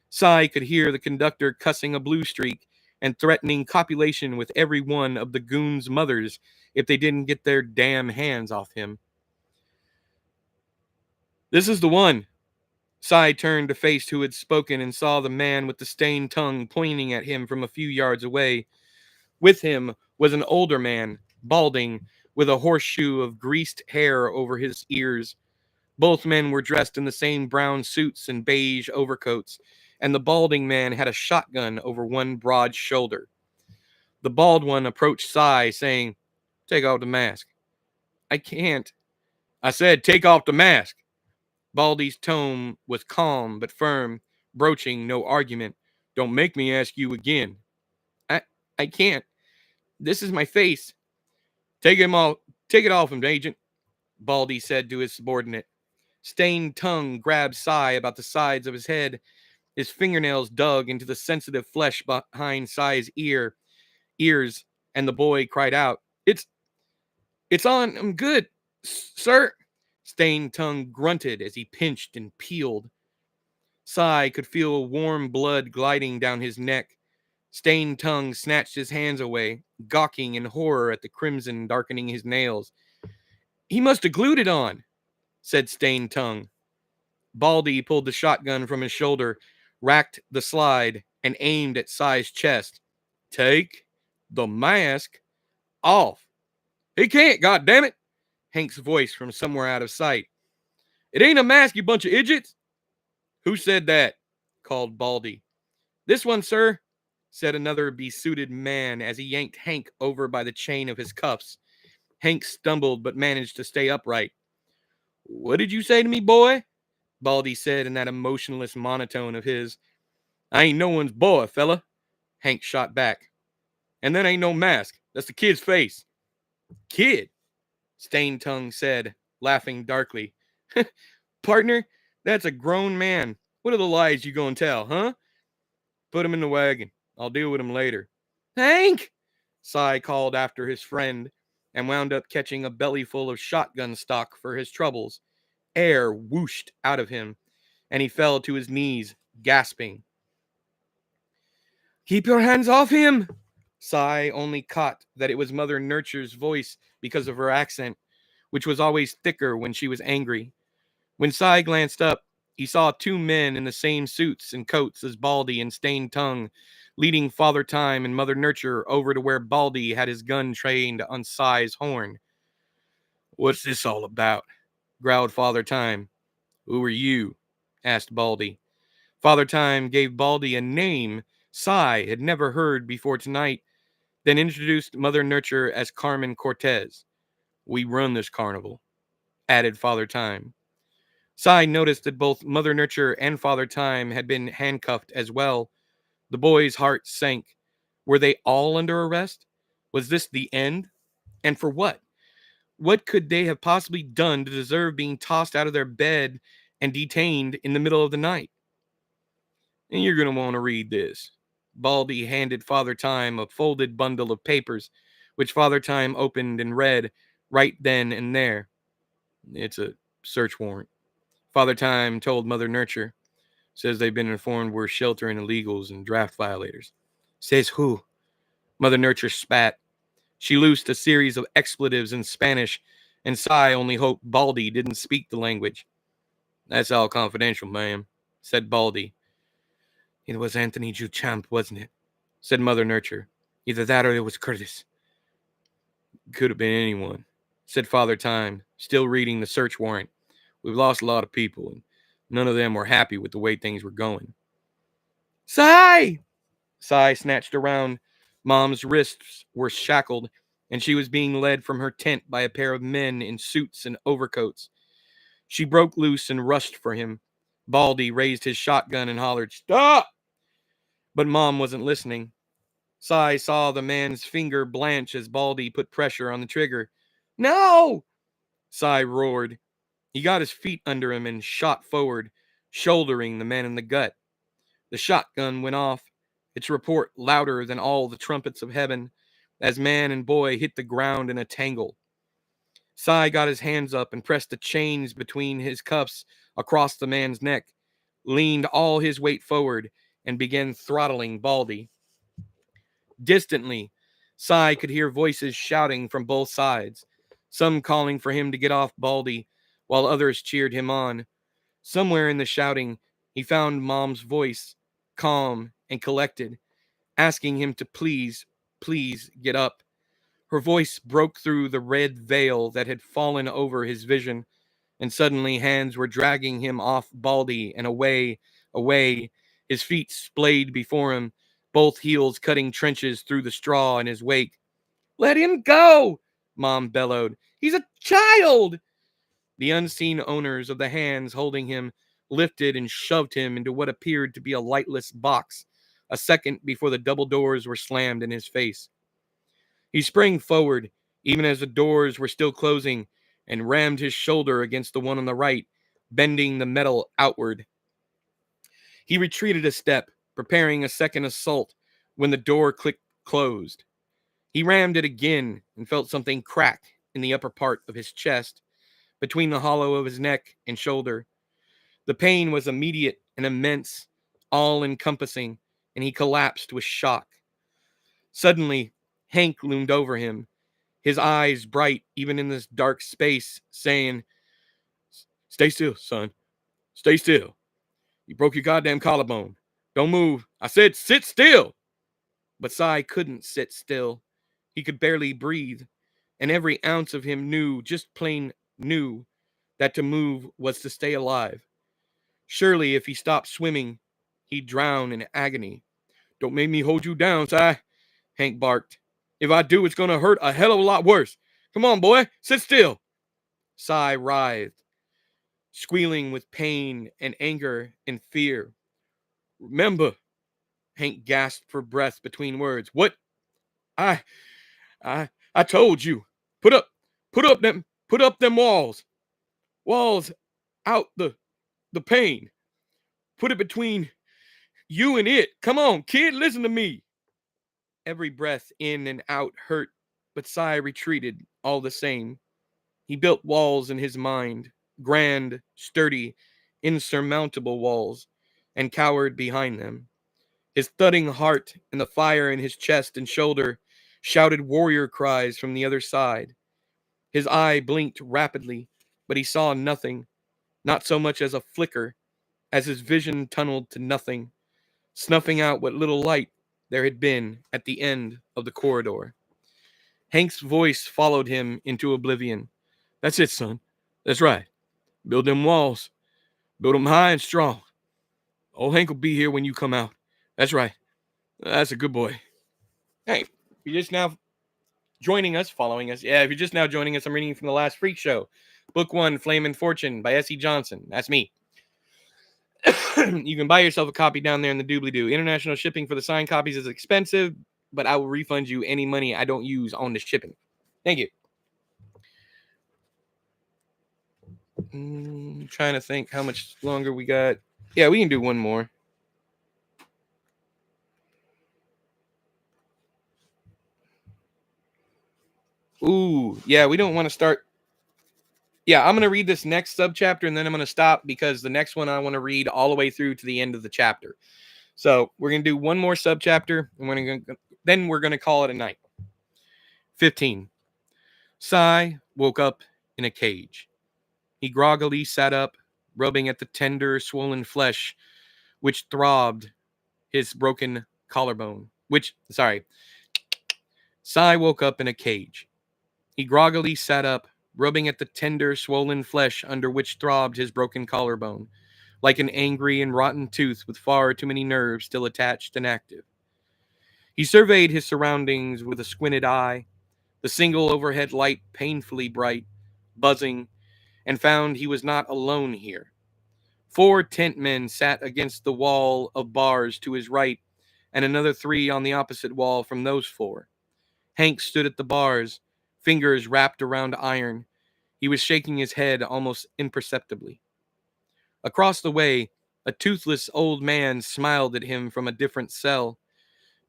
Sai could hear the conductor cussing a blue streak and threatening copulation with every one of the goons' mothers if they didn't get their damn hands off him. "This is the one." Sai turned to face who had spoken and saw the man with the stained tongue pointing at him from a few yards away. With him was an older man, balding, with a horseshoe of greased hair over his ears. Both men were dressed in the same brown suits and beige overcoats, and the balding man had a shotgun over one broad shoulder. The bald one approached Sai, saying, "Take off the mask." "I can't." "I said, take off the mask." Baldy's tone was calm but firm, broaching no argument. "Don't make me ask you again." I can't. This is my face." Take it off him, agent," Baldy said to his subordinate. Stained tongue grabbed Sai about the sides of his head. His fingernails dug into the sensitive flesh behind Sai's ears, and the boy cried out, It's on. I'm good, sir." Stained tongue grunted as he pinched and peeled. Sai could feel warm blood gliding down his neck. Stained tongue snatched his hands away, gawking in horror at the crimson darkening his nails. "He must have glued it on," said Stained tongue. Baldy pulled the shotgun from his shoulder, racked the slide, and aimed at Sai's chest. "Take the mask off." "He can't, goddammit!" Hank's voice from somewhere out of sight. "It ain't a mask, you bunch of idiots." "Who said that?" called Baldy. "This one, sir," said another besuited man as he yanked Hank over by the chain of his cuffs. Hank stumbled but managed to stay upright. "What did you say to me, boy?" Baldy said in that emotionless monotone of his. "I ain't no one's boy, fella," Hank shot back. "And that ain't no mask. That's the kid's face." "Kid?" Stained Tongue said, laughing darkly. "Partner, that's a grown man. What are the lies you gonna tell, huh?" "Put him in the wagon. I'll deal with him later." "Hank!" Sai called after his friend, and wound up catching a bellyful of shotgun stock for his troubles. Air whooshed out of him, and he fell to his knees, gasping. "Keep your hands off him!" Sai only caught that it was Mother Nurture's voice because of her accent, which was always thicker when she was angry. When Sai glanced up, he saw two men in the same suits and coats as Baldy and Stained Tongue, leading Father Time and Mother Nurture over to where Baldy had his gun trained on Sai's horn. "What's this all about?" growled Father Time. "Who are you?" asked Baldy. Father Time gave Baldy a name Sai had never heard before tonight, then introduced Mother Nurture as Carmen Cortez. "We run this carnival," added Father Time. Sai noticed that both Mother Nurture and Father Time had been handcuffed as well. The boy's heart sank. Were they all under arrest? Was this the end? And for what? What could they have possibly done to deserve being tossed out of their bed and detained in the middle of the night? "And you're going to want to read this." Baldy handed Father Time a folded bundle of papers, which Father Time opened and read right then and there. "It's a search warrant," Father Time told Mother Nurture. "Says they've been informed we're sheltering illegals and draft violators." "Says who?" Mother Nurture spat. She loosed a series of expletives in Spanish, and Sai only hoped Baldy didn't speak the language. "That's all confidential, ma'am," said Baldy. "It was Anthony Duchamp, wasn't it?" said Mother Nurture. "Either that or it was Curtis." Could have been anyone, said Father Time, still reading the search warrant. We've lost a lot of people, and none of them were happy with the way things were going. Sai! Sai snatched around. Mom's wrists were shackled, and she was being led from her tent by a pair of men in suits and overcoats. She broke loose and rushed for him. Baldy raised his shotgun and hollered, "Stop!" But Mom wasn't listening. Sai saw the man's finger blanch as Baldy put pressure on the trigger. No! Sai roared. He got his feet under him and shot forward, shouldering the man in the gut. The shotgun went off, its report louder than all the trumpets of heaven, as man and boy hit the ground in a tangle. Sai got his hands up and pressed the chains between his cuffs across the man's neck, leaned all his weight forward, and began throttling Baldy. Distantly, Sai could hear voices shouting from both sides, some calling for him to get off Baldy, while others cheered him on. Somewhere in the shouting, he found Mom's voice, calm and collected, asking him to please, please get up. Her voice broke through the red veil that had fallen over his vision, and suddenly hands were dragging him off Baldy and away, away, his feet splayed before him, both heels cutting trenches through the straw in his wake. Let him go, Mom bellowed. He's a child! The unseen owners of the hands holding him lifted and shoved him into what appeared to be a lightless box, a second before the double doors were slammed in his face. He sprang forward, even as the doors were still closing, and rammed his shoulder against the one on the right, bending the metal outward. He retreated a step, preparing a second assault, when the door clicked closed. He rammed it again and felt something crack in the upper part of his chest, between the hollow of his neck and shoulder. The pain was immediate and immense, all-encompassing, and he collapsed with shock. Suddenly, Hank loomed over him, his eyes bright even in this dark space, saying, "Stay still, son. Stay still. You broke your goddamn collarbone. Don't move. I said sit still." But Sai couldn't sit still. He could barely breathe, and every ounce of him knew, just plain knew, that to move was to stay alive. Surely if he stopped swimming, he'd drown in agony. "Don't make me hold you down, Sai," Hank barked. "If I do, it's going to hurt a hell of a lot worse. Come on, boy, sit still." Sai writhed, squealing with pain and anger and fear. "Remember," Hank gasped for breath between words. "What? I told you. Put up them walls. Walls out the pain. Put it between you and it. Come on, kid, listen to me." Every breath in and out hurt, but Sai retreated all the same. He built walls in his mind, grand, sturdy, insurmountable walls, and cowered behind them. His thudding heart and the fire in his chest and shoulder shouted warrior cries from the other side. His eye blinked rapidly, but he saw nothing, not so much as a flicker, as his vision tunneled to nothing, snuffing out what little light there had been at the end of the corridor. Hank's voice followed him into oblivion. "That's it, son. That's right. Build them walls. Build them high and strong. Old Hank will be here when you come out. That's right. That's a good boy." Hey, if you're just now joining us, following us. Yeah, if you're just now joining us, I'm reading from the last Freak Show. Book 1, Flame and Fortune by S.E. Johnson. That's me. You can buy yourself a copy down there in the doobly-doo. International shipping for the signed copies is expensive, but I will refund you any money I don't use on the shipping. Thank you. Trying to think how much longer we got. Yeah, we can do one more. Ooh, yeah, we don't want to start. Yeah, I'm going to read this next subchapter, and then I'm going to stop because the next one I want to read all the way through to the end of the chapter. So we're going to do one more subchapter, and then we're going to call it a night. 15. Sai woke up in a cage. He groggily sat up, rubbing at the tender, swollen flesh, which throbbed his broken collarbone. Sai woke up in a cage. He groggily sat up, rubbing at the tender, swollen flesh under which throbbed his broken collarbone, like an angry and rotten tooth with far too many nerves still attached and active. He surveyed his surroundings with a squinted eye, the single overhead light painfully bright, buzzing, and found he was not alone here. 4 tent men sat against the wall of bars to his right, and another 3 on the opposite wall from those 4. Hank stood at the bars, fingers wrapped around iron. He was shaking his head almost imperceptibly. Across the way, a toothless old man smiled at him from a different cell.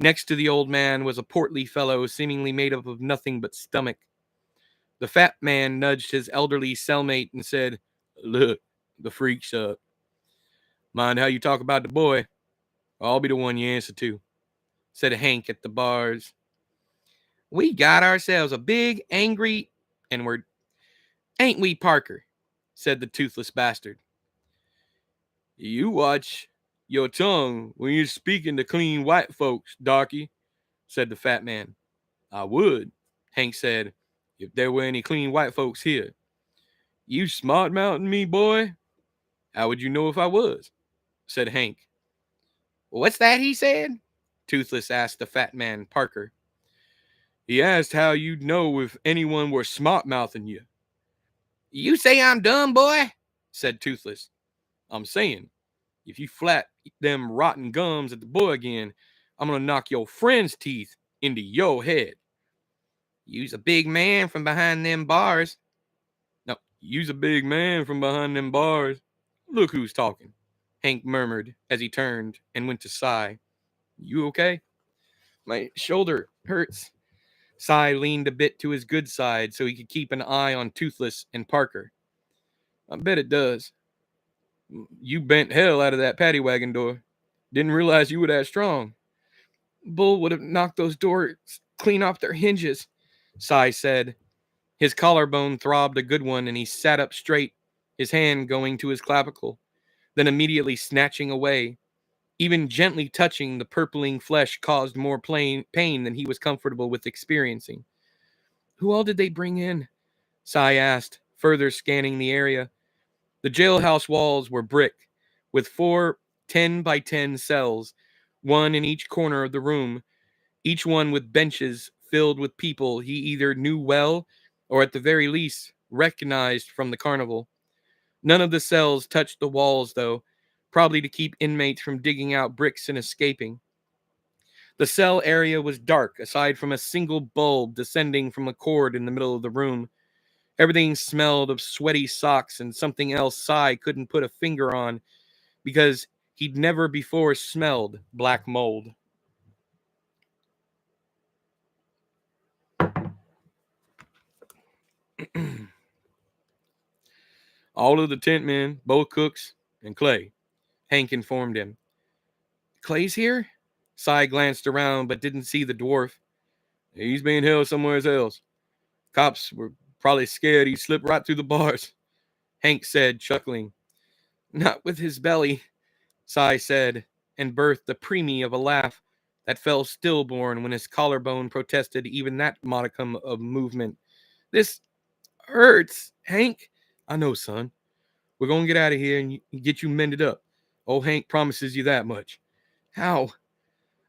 Next to the old man was a portly fellow seemingly made up of nothing but stomach. The fat man nudged his elderly cellmate and said, "Look, the freak's up. Mind how you talk about the boy. I'll be the one you answer to," said Hank at the bars. "We got ourselves a big, angry N-word, ain't we, Parker?" said the toothless bastard. "You watch your tongue when you're speaking to clean white folks, darky," said the fat man. "I would," Hank said, "if there were any clean white folks here. You smart-mouthing me, boy? How would you know if I was?" said Hank. "What's that he said?" Toothless asked the fat man, Parker. "He asked how you'd know if anyone were smart-mouthing you." "You say I'm dumb, boy?" said Toothless. "I'm saying, if you flat them rotten gums at the boy again, I'm gonna knock your friend's teeth into your head." "You's a big man from behind them bars." "No, you's a big man from behind them bars. Look who's talking," Hank murmured as he turned and went to Cy. "You okay?" "My shoulder hurts." Cy leaned a bit to his good side so he could keep an eye on Toothless and Parker. "I bet it does. You bent hell out of that paddy wagon door. Didn't realize you were that strong." "Bull would have knocked those doors clean off their hinges," Cy said. His collarbone throbbed a good one, and he sat up straight, his hand going to his clavicle, then immediately snatching away. Even gently touching the purpling flesh caused more pain than he was comfortable with experiencing. "Who all did they bring in?" Cy asked, further scanning the area. The jailhouse walls were brick, with 4 10-by-10 cells, one in each corner of the room, each one with benches filled with people he either knew well or at the very least recognized from the carnival. None of the cells touched the walls, though, probably to keep inmates from digging out bricks and escaping. The cell area was dark, aside from a single bulb descending from a cord in the middle of the room. Everything smelled of sweaty socks and something else Cy couldn't put a finger on because he'd never before smelled black mold. "All of the tent men, both cooks, and Clay," Hank informed him. "Clay's here?" Cy glanced around but didn't see the dwarf. "He's being held somewhere else. Cops were probably scared he'd slip right through the bars," Hank said, chuckling. "Not with his belly," Cy said, and birthed the preemie of a laugh that fell stillborn when his collarbone protested even that modicum of movement. "This hurts, Hank." "I know, son. We're going to get out of here and get you mended up. Old Hank promises you that much." "How?"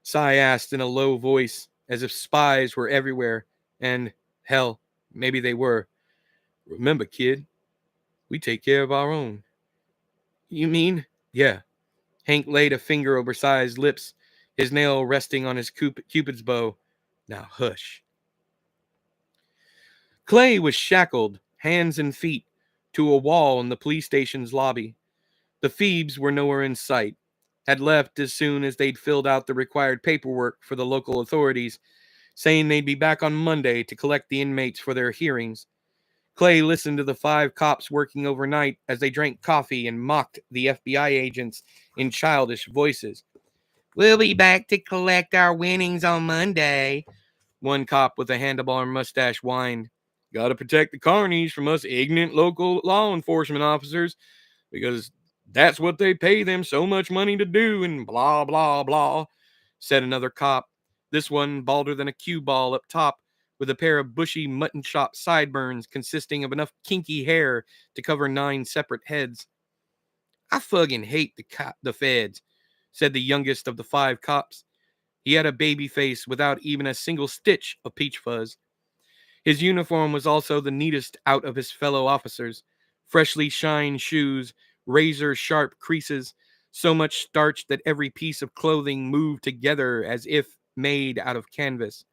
Cy asked in a low voice, as if spies were everywhere, and, hell, maybe they were. "Remember, kid, we take care of our own." "You mean?" "Yeah." Hank laid a finger over Cy's lips, his nail resting on his Cupid's bow. "Now hush." Clay was shackled, hands and feet, to a wall in the police station's lobby. The Phoebes were nowhere in sight, had left as soon as they'd filled out the required paperwork for the local authorities, saying they'd be back on Monday to collect the inmates for their hearings. Clay listened to the 5 cops working overnight as they drank coffee and mocked the FBI agents in childish voices. "We'll be back to collect our winnings on Monday," one cop with a handlebar mustache whined. "Gotta protect the carnies from us ignorant local law enforcement officers, because that's what they pay them so much money to do, and blah, blah, blah," said another cop, this one balder than a cue ball up top, with a pair of bushy mutton chop sideburns consisting of enough kinky hair to cover 9 separate heads. "I fucking hate the feds," said the youngest of the 5 cops. He had a baby face without even a single stitch of peach fuzz. His uniform was also the neatest out of his fellow officers. Freshly shined shoes, razor-sharp creases, so much starch that every piece of clothing moved together as if made out of canvas.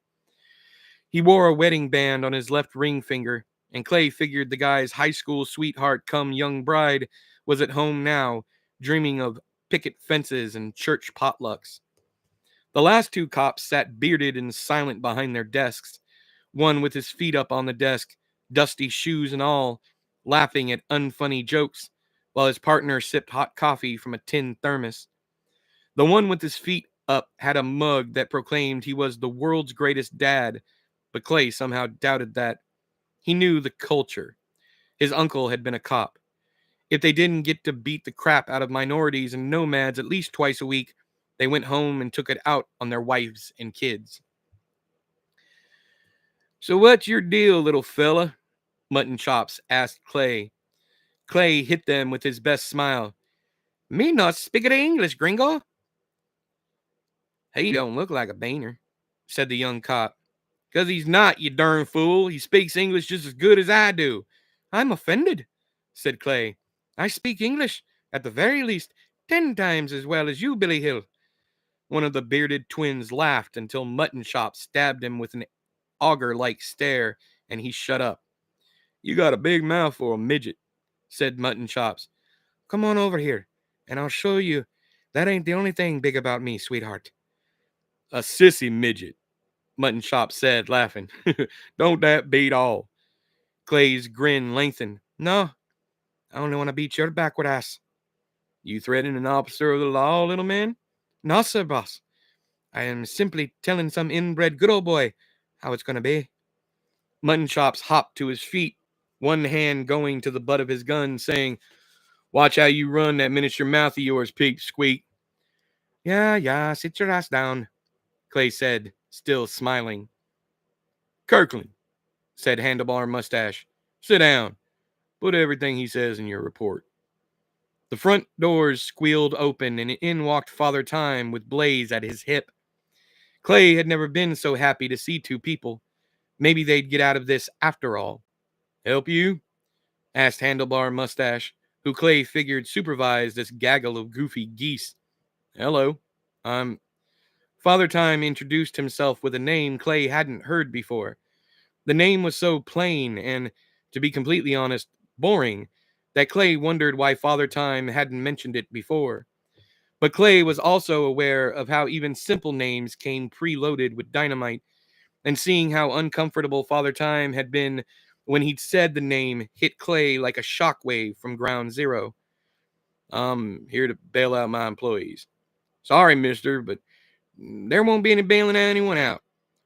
He wore a wedding band on his left ring finger, and Clay figured the guy's high school sweetheart come young bride was at home now, dreaming of picket fences and church potlucks. The last 2 cops sat bearded and silent behind their desks, one with his feet up on the desk, dusty shoes and all, laughing at unfunny jokes, while his partner sipped hot coffee from a tin thermos. The one with his feet up had a mug that proclaimed he was the world's greatest dad, but Clay somehow doubted that. He knew the culture. His uncle had been a cop. If they didn't get to beat the crap out of minorities and nomads at least twice a week, they went home and took it out on their wives and kids. "So what's your deal, little fella?" Mutton Chops asked Clay. Clay hit them with his best smile. "Me not speak the English, gringo." "He don't look like a Bainer," said the young cop. "'Cause he's not, you darn fool. He speaks English just as good as I do." "I'm offended," said Clay. "I speak English, at the very least, 10 times as well as you, Billy Hill." One of the bearded twins laughed until Mutton Chop stabbed him with an auger-like stare, and he shut up. "You got a big mouth for a midget," said Mutton Chops. "Come on over here, and I'll show you that ain't the only thing big about me, sweetheart." "A sissy midget," Mutton Chop said, laughing. "Don't that beat all?" Clay's grin lengthened. "No, I only want to beat your backward ass." "You threatening an officer of the law, little man?" "No, sir, boss. I am simply telling some inbred good old boy how it's going to be." Mutton Chops hopped to his feet, one hand going to the butt of his gun, saying, "Watch how you run that miniature mouth of yours, Peep Squeak." Yeah, sit your ass down," Clay said, still smiling. "Kirkland," said Handlebar Mustache, "sit down. Put everything he says in your report." The front doors squealed open, and in walked Father Time with Blaze at his hip. Clay had never been so happy to see 2 people. Maybe they'd get out of this after all. "Help you?" asked Handlebar Mustache, who Clay figured supervised this gaggle of goofy geese. "Hello, I'm..." Father Time introduced himself with a name Clay hadn't heard before. The name was so plain and, to be completely honest, boring, that Clay wondered why Father Time hadn't mentioned it before. But Clay was also aware of how even simple names came preloaded with dynamite, and seeing how uncomfortable Father Time had been when he'd said the name hit Clay like a shockwave from ground zero. "I'm here to bail out my employees." "Sorry, mister, but there won't be any bailing anyone out.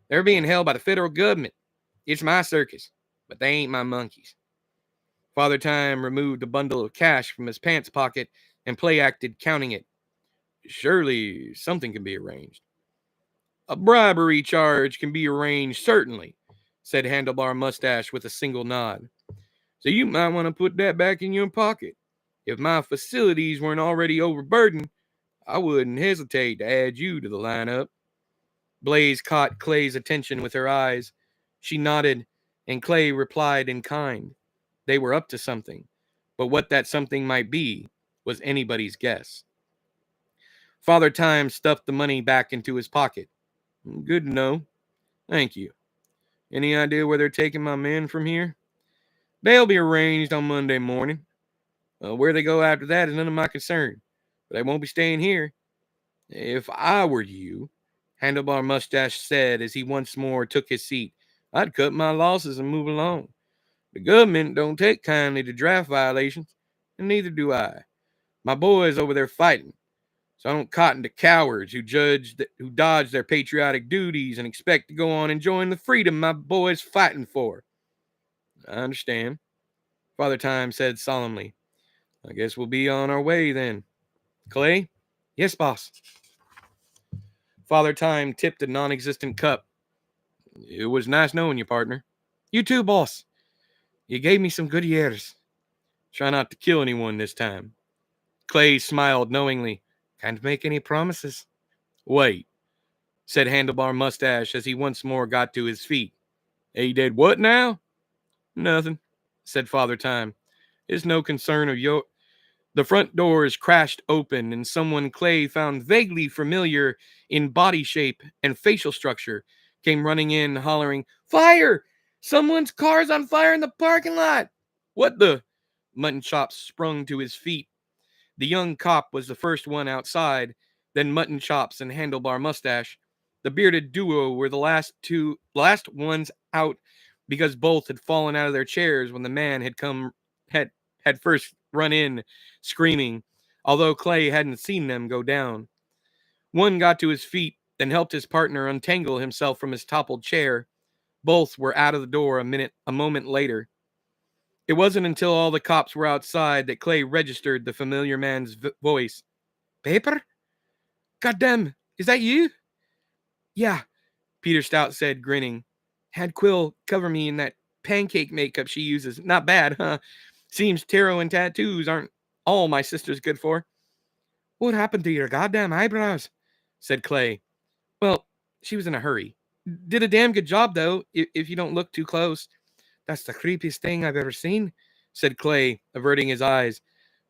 They're being held by the federal government. It's my circus, but they ain't my monkeys." Father Time removed a bundle of cash from his pants pocket and play acted counting it. "Surely something can be arranged." "A bribery charge can be arranged, certainly," said Handlebar Mustache with a single nod. "So you might want to put that back in your pocket. If my facilities weren't already overburdened, I wouldn't hesitate to add you to the lineup." Blaze caught Clay's attention with her eyes. She nodded, and Clay replied in kind. They were up to something, but what that something might be was anybody's guess. Father Time stuffed the money back into his pocket. "Good to know. Thank you. Any idea where they're taking my men from here?" "They'll be arranged on Monday morning. Where they go after that is none of my concern, but they won't be staying here." "If I were you," Handlebar Mustache said as he once more took his seat, "I'd cut my losses and move along. The government don't take kindly to draft violations, and neither do I. My boys over there fighting, so I don't cotton to cowards who dodge their patriotic duties and expect to go on enjoying the freedom my boys fighting for." "I understand," Father Time said solemnly. "I guess we'll be on our way then. Clay?" "Yes, boss." Father Time tipped a non-existent cup. It was nice knowing you, partner. You too, boss. You gave me some good years. Try not to kill anyone this time. Clay smiled knowingly. Can't make any promises. Wait, said Handlebar Mustache as he once more got to his feet. He did what now? Nothing, said Father Time. It's no concern of your... The front doors crashed open, and someone Clay found vaguely familiar in body shape and facial structure came running in, hollering, Fire! Someone's car's on fire in the parking lot! What the? Mutton Chops sprung to his feet. The young cop was the first one outside, then Mutton Chops and Handlebar Mustache. The bearded duo were the last ones out because both had fallen out of their chairs when the man had first run in, screaming, although Clay hadn't seen them go down. One got to his feet, then helped his partner untangle himself from his toppled chair. Both were out of the door a moment later. It wasn't until all the cops were outside that Clay registered the familiar man's voice. Paper? Goddamn, is that you? Yeah, Peter Stout said, grinning. Had Quill cover me in that pancake makeup she uses. Not bad, huh? Seems tarot and tattoos aren't all my sister's good for. What happened to your goddamn eyebrows? Said Clay. Well, she was in a hurry. Did a damn good job, though, if you don't look too close. That's the creepiest thing I've ever seen, said Clay, averting his eyes.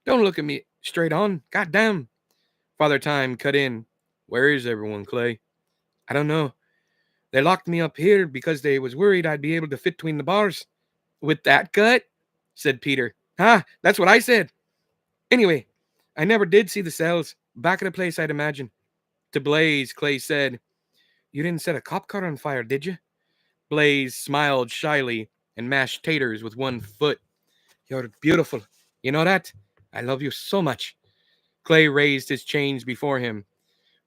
Don't look at me straight on. Goddamn. Father Time cut in. Where is everyone, Clay? I don't know. They locked me up here because they was worried I'd be able to fit between the bars. With that gut? Said Peter. That's what I said. Anyway, I never did see the cells. Back of the place, I'd imagine. To Blaze, Clay said, You didn't set a cop car on fire, did you? Blaze smiled shyly and mashed taters with one foot. You're beautiful. You know that? I love you so much. Clay raised his chains before him.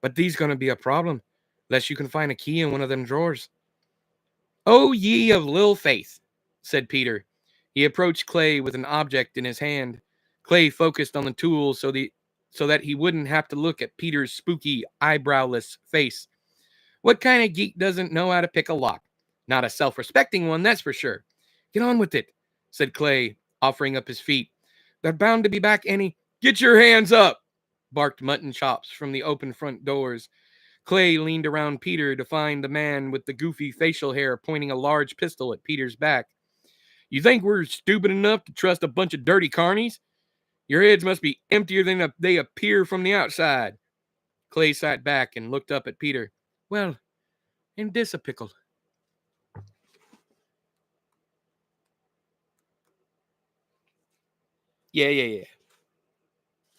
But these gonna be a problem, unless you can find a key in one of them drawers. Oh, ye of little faith, said Peter. He approached Clay with an object in his hand. Clay focused on the tool so that he wouldn't have to look at Peter's spooky, eyebrowless face. What kind of geek doesn't know how to pick a lock? Not a self-respecting one, that's for sure. Get on with it, said Clay, offering up his feet. They're bound to be back any... Get your hands up, barked Mutton Chops from the open front doors. Clay leaned around Peter to find the man with the goofy facial hair pointing a large pistol at Peter's back. You think we're stupid enough to trust a bunch of dirty carnies? Your heads must be emptier than they appear from the outside. Clay sat back and looked up at Peter. Well, ain't this a pickle? Yeah.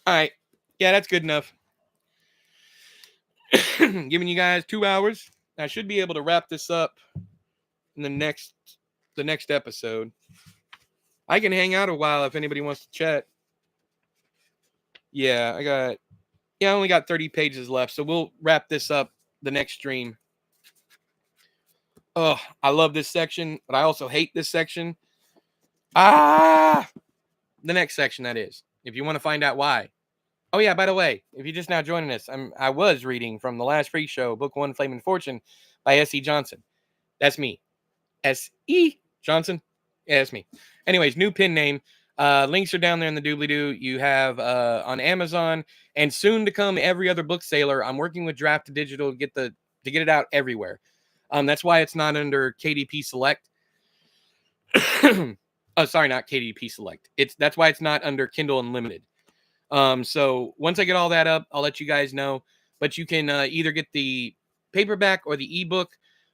All right. Yeah, that's good enough. Giving you guys 2 hours. I should be able to wrap this up in the next episode. I can hang out a while if anybody wants to chat. Yeah, I only got 30 pages left, so we'll wrap this up the next stream. Oh, I love this section, but I also hate this section. The next section, that is. If you want to find out why. Oh, yeah, by the way, if you're just now joining us, I was reading from The Last Freak Show, Book 1, Flame and Fortune, by S.E. Johnson. That's me. S.E. Johnson? Yeah, that's me. Anyways, new pin name. Links are down there in the doobly-doo. You have on Amazon, and soon to come every other book sailor. I'm working with Draft Digital to get it out everywhere. That's why it's not under KDP Select. Oh, sorry, not KDP Select. That's why it's not under Kindle Unlimited. So once I get all that up, I'll let you guys know. But you can either get the paperback or the ebook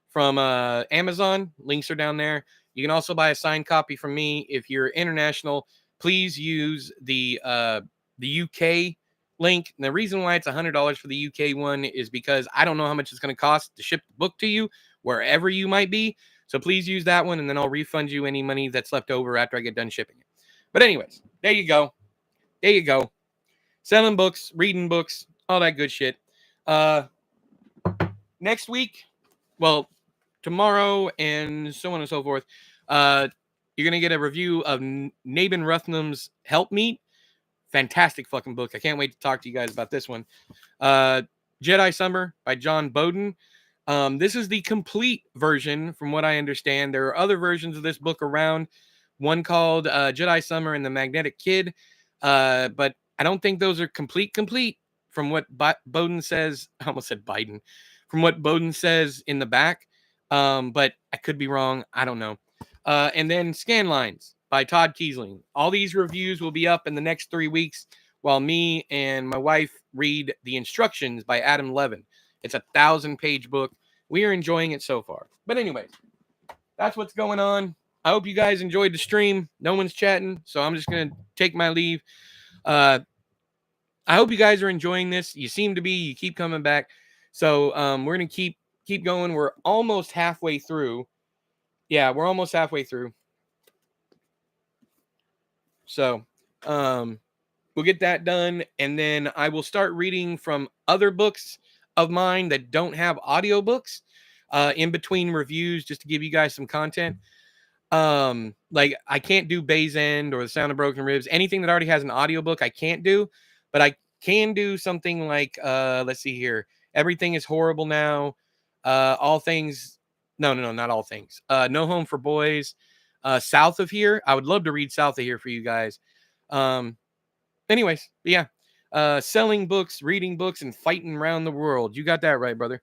from Amazon. Links are down there. You can also buy a signed copy from me. If you're international, please use the UK link. And the reason why it's $100 for the UK one is because I don't know how much it's going to cost to ship the book to you wherever you might be. So please use that one, and then I'll refund you any money that's left over after I get done shipping it. But anyways, there you go. Selling books, reading books, all that good shit. Next week, well, tomorrow and so on and so forth, you're going to get a review of Nabin Ruthnam's Help Meet. Fantastic fucking book. I can't wait to talk to you guys about this one. Jedi Summer by John Bowden. This is the complete version, from what I understand. There are other versions of this book around. One called Jedi Summer and the Magnetic Kid, but I don't think those are complete. From what Bowden says, I almost said Biden. From what Bowden says in the back, but I could be wrong. I don't know. And then Scanlines by Todd Kiesling. All these reviews will be up in the next 3 weeks, while me and my wife read the instructions by Adam Levin. It's a 1,000-page book. We are enjoying it so far. But anyways, that's what's going on. I hope you guys enjoyed the stream. No one's chatting, so I'm just going to take my leave. I hope you guys are enjoying this. You seem to be. You keep coming back. So we're going to keep going. We're almost halfway through. Yeah, we're almost halfway through. So we'll get that done, and then I will start reading from other books of mine that don't have audiobooks in between reviews, just to give you guys some content. Like I can't do Bay's End or The Sound of Broken Ribs. Anything that already has an audiobook I can't do, but I can do something like let's see here. Everything is Horrible Now. All Things. No, not All Things. No Home for Boys. South of Here. I would love to read South of Here for you guys. Anyways, yeah. Selling books, reading books, and fighting around the world. You got that right, brother.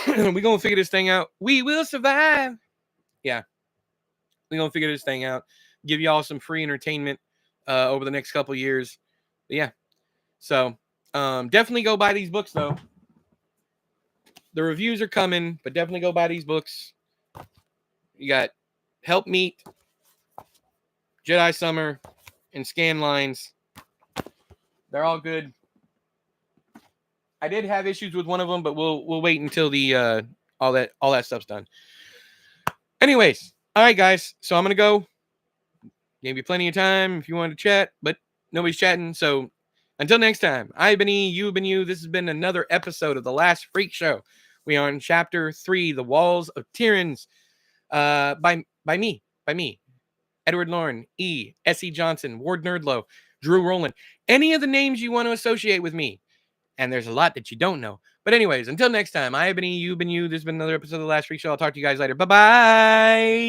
We're gonna figure this thing out. We will survive. Yeah. We're gonna figure this thing out. Give y'all some free entertainment over the next couple years. But yeah. So definitely go buy these books though. The reviews are coming, but definitely go buy these books. You got Help Meet, Jedi Summer, and Scanlines. They're all good. I did have issues with one of them, but we'll wait until the all that stuff's done. Anyways, all right, guys. So I'm gonna go. Gave you plenty of time if you wanted to chat, but nobody's chatting. So until next time, I've been E, you've been you. This has been another episode of The Last Freak Show. We are in Chapter 3, The Walls of Tiryns, by me, Edward Lorn, E, S.E. Johnson, Ward Nerdlow, Drew Rowland. Any of the names you want to associate with me. And there's a lot that you don't know. But anyways, until next time, I have been E, you've been you. This has been another episode of The Last Freak Show. I'll talk to you guys later. Bye-bye.